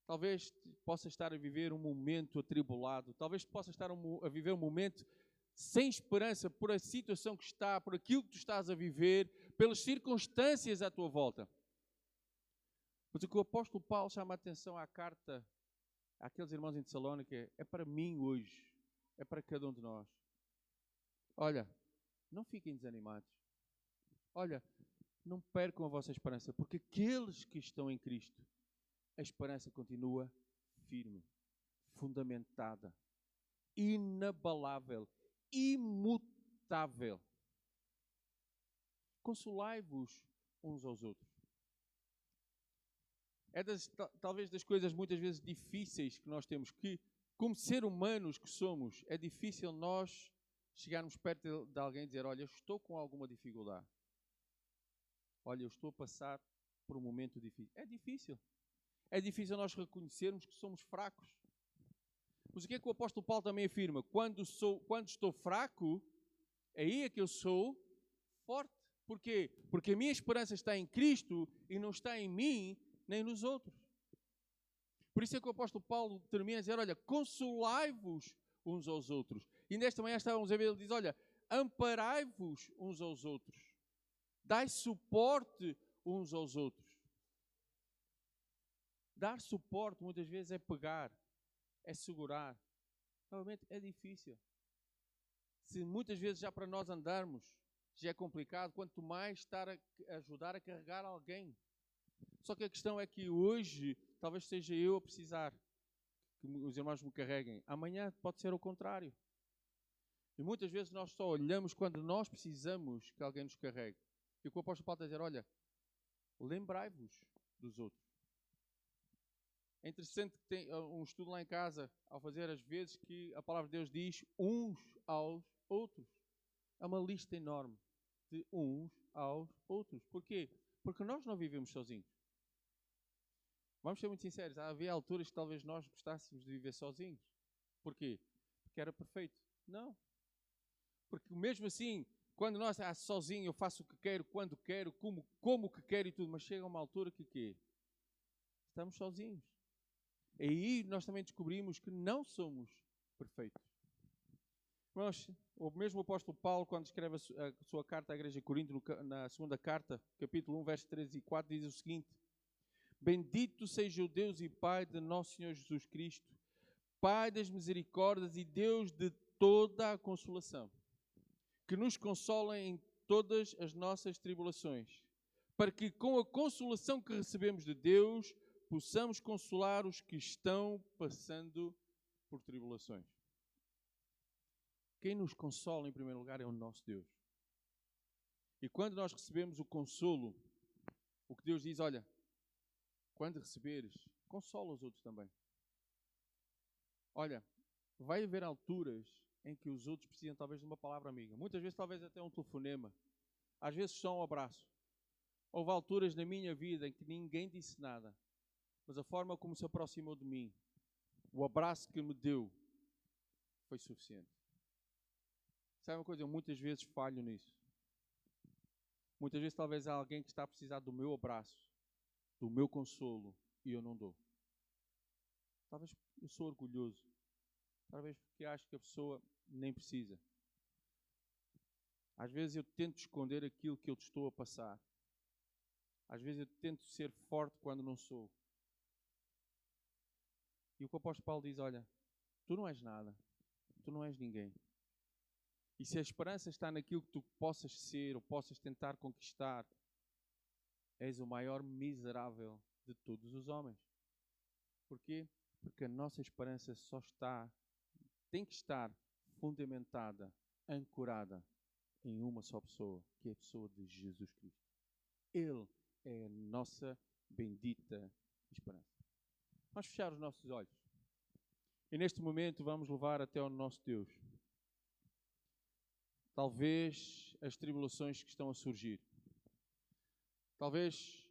Talvez possa estar a viver um momento atribulado, talvez possa estar a viver um momento sem esperança por a situação que está, por aquilo que tu estás a viver, pelas circunstâncias à tua volta. Mas o que o apóstolo Paulo chama a atenção à carta àqueles irmãos em Tessalónica é para mim hoje, é para cada um de nós. Olha, não fiquem desanimados. Olha, não percam a vossa esperança, porque aqueles que estão em Cristo, a esperança continua firme, fundamentada, inabalável, imutável. Consolai-vos uns aos outros. É talvez das coisas muitas vezes difíceis que nós temos, que como ser humanos que somos, é difícil nós chegarmos perto de alguém e dizer: olha, eu estou com alguma dificuldade. Olha, eu estou a passar por um momento difícil. É difícil. É difícil nós reconhecermos que somos fracos. Mas o que é que o apóstolo Paulo também afirma? Quando estou fraco, aí é que eu sou forte. Porquê? Porque a minha esperança está em Cristo e não está em mim nem nos outros. Por isso é que o apóstolo Paulo termina a dizer: olha, consolai-vos uns aos outros. E nesta manhã estávamos a ver, ele diz: olha, amparai-vos uns aos outros. Dai suporte uns aos outros. Dar suporte muitas vezes é pegar, é segurar. Realmente é difícil. Se muitas vezes já para nós andarmos já é complicado, quanto mais estar a ajudar a carregar alguém. Só que a questão é que hoje talvez seja eu a precisar que os irmãos me carreguem. Amanhã pode ser o contrário. E muitas vezes nós só olhamos quando nós precisamos que alguém nos carregue. E o que o apóstolo Paulo está a dizer: olha, lembrai-vos dos outros. É interessante que tem um estudo lá em casa, ao fazer as vezes que a palavra de Deus diz uns aos outros. É uma lista enorme de uns aos outros. Porquê? Porque nós não vivemos sozinhos. Vamos ser muito sinceros, havia alturas que talvez nós gostássemos de viver sozinhos. Porquê? Porque era perfeito. Não. Porque mesmo assim, quando nós sozinho, eu faço o que quero, quando quero, como o que quero e tudo, mas chega uma altura que quê? Estamos sozinhos. E aí nós também descobrimos que não somos perfeitos. Mas o mesmo apóstolo Paulo, quando escreve a sua carta à igreja de Corinto, na segunda carta, capítulo 1, versos 3 e 4, diz o seguinte: bendito seja o Deus e Pai de nosso Senhor Jesus Cristo, Pai das misericórdias e Deus de toda a consolação, que nos consola em todas as nossas tribulações, para que com a consolação que recebemos de Deus, possamos consolar os que estão passando por tribulações. Quem nos consola em primeiro lugar é o nosso Deus. E quando nós recebemos o consolo, o que Deus diz: olha, quando receberes, consola os outros também. Olha, vai haver alturas em que os outros precisam talvez de uma palavra amiga. Muitas vezes talvez até um telefonema. Às vezes só um abraço. Houve alturas na minha vida em que ninguém disse nada, mas a forma como se aproximou de mim, o abraço que me deu, foi suficiente. Sabe uma coisa? Eu muitas vezes falho nisso. Muitas vezes talvez há alguém que está a precisar do meu abraço, do meu consolo, e eu não dou. Talvez eu sou orgulhoso. Talvez porque acho que a pessoa nem precisa. Às vezes eu tento esconder aquilo que eu estou a passar. Às vezes eu tento ser forte quando não sou. E o que o apóstolo Paulo diz: olha, tu não és nada. Tu não és ninguém. E se a esperança está naquilo que tu possas ser ou possas tentar conquistar, és o maior miserável de todos os homens. Porquê? Porque a nossa esperança tem que estar fundamentada, ancorada em uma só pessoa, que é a pessoa de Jesus Cristo. Ele é a nossa bendita esperança. Vamos fechar os nossos olhos. E neste momento vamos levar até ao nosso Deus. Talvez as tribulações que estão a surgir. Talvez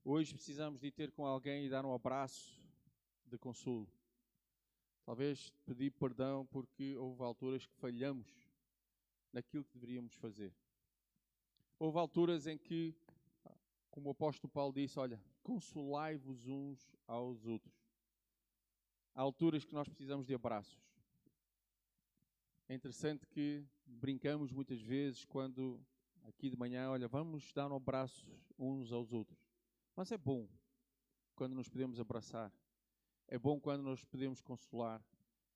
hoje precisamos de ir ter com alguém e dar um abraço de consolo. Talvez pedir perdão porque houve alturas que falhamos naquilo que deveríamos fazer. Houve alturas em que, como o apóstolo Paulo disse, olha, consolai-vos uns aos outros. Há alturas que nós precisamos de abraços. É interessante que brincamos muitas vezes quando aqui de manhã, olha, vamos dar um abraço uns aos outros. Mas é bom quando nos podemos abraçar. É bom quando nos podemos consolar.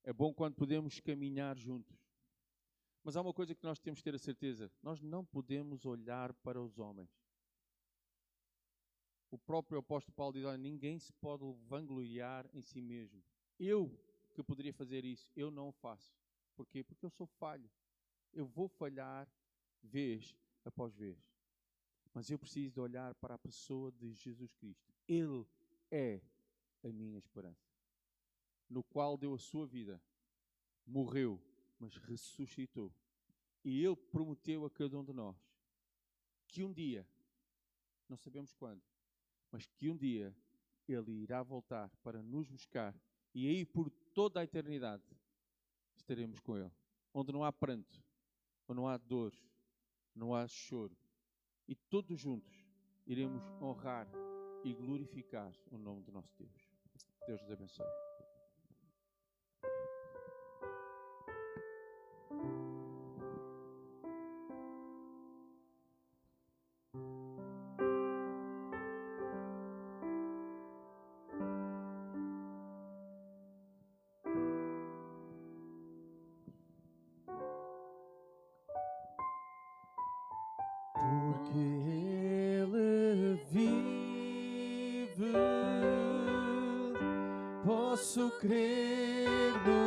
É bom quando podemos caminhar juntos. Mas há uma coisa que nós temos que ter a certeza. Nós não podemos olhar para os homens. O próprio apóstolo Paulo diz, olha, ninguém se pode vangloriar em si mesmo. Eu que poderia fazer isso, eu não o faço. Porquê? Porque eu sou falho. Eu vou falhar vez após vez. Mas eu preciso de olhar para a pessoa de Jesus Cristo. Ele é a minha esperança. No qual deu a sua vida. Morreu, mas ressuscitou. E Ele prometeu a cada um de nós que um dia, não sabemos quando, mas que um dia Ele irá voltar para nos buscar e aí por toda a eternidade estaremos com Ele. Onde não há pranto, onde não há dor, não há choro. E todos juntos iremos honrar e glorificar o nome do nosso Deus. Deus nos abençoe. Porque Ele vive, posso crer no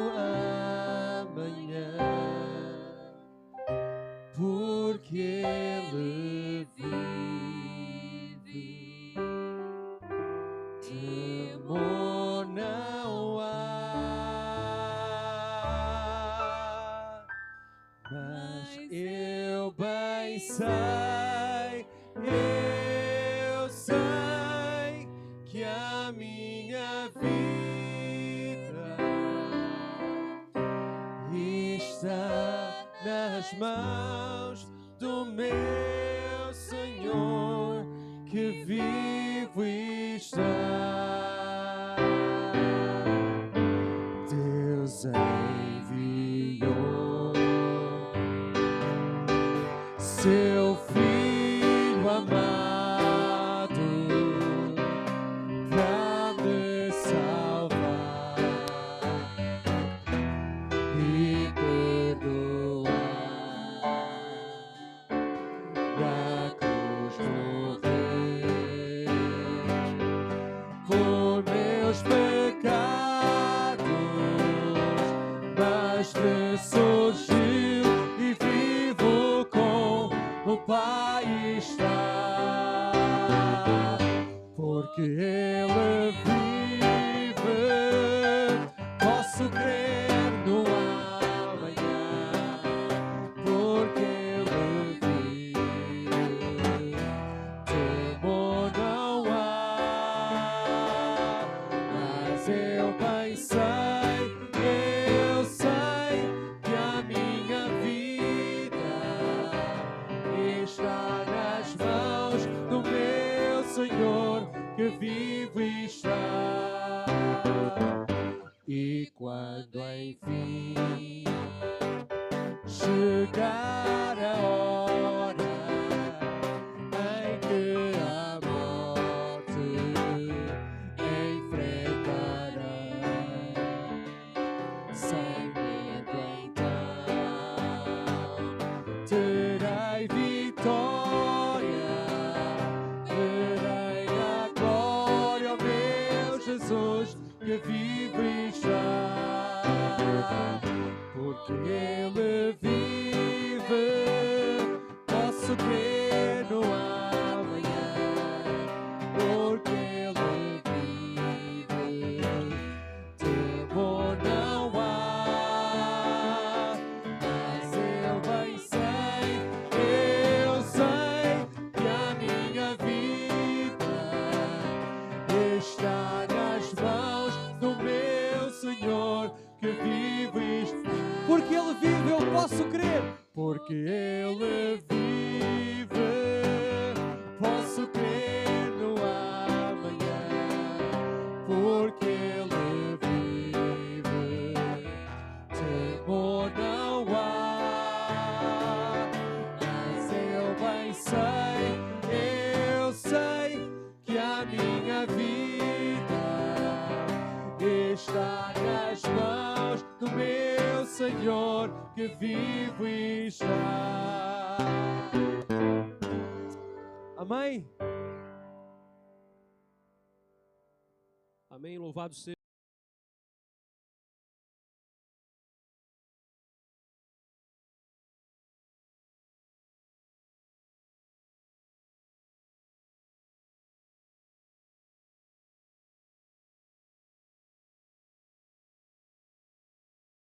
amanhã. Porque Ele vive, temor não há. Mas eu bem sei, eu sei que a minha vida está nas mãos do meu Senhor que vivo está. Deus enviou seu Filho amado para me salvar e perdoar. Na cruz morrer por meus pecados, mas ressurgiu e vivo com o Pai está. Porque Ele vive, posso crer no amanhã. Porque Ele vive, temor não há. Mas eu bem sei, eu sei que a minha vida está nas mãos do meu Senhor que vivo está. E quando enfim chegar a hora em que a morte enfrentarei, sem medo então terei vitória, verei a glória ao meu Jesus que vive está. Porque Ele vive, posso crer no amanhã. Porque Ele vive, temor não há. Mas eu bem sei que a minha vida está nas mãos do meu Senhor que vive está. Porque Ele vive, eu posso crer. Porque Ele vive, posso crer no amanhã. Porque Ele vive, temor não há. Mas eu bem sei que a minha vida está nas mãos do meu Senhor que vivo está. Amém? Amém. Louvado seja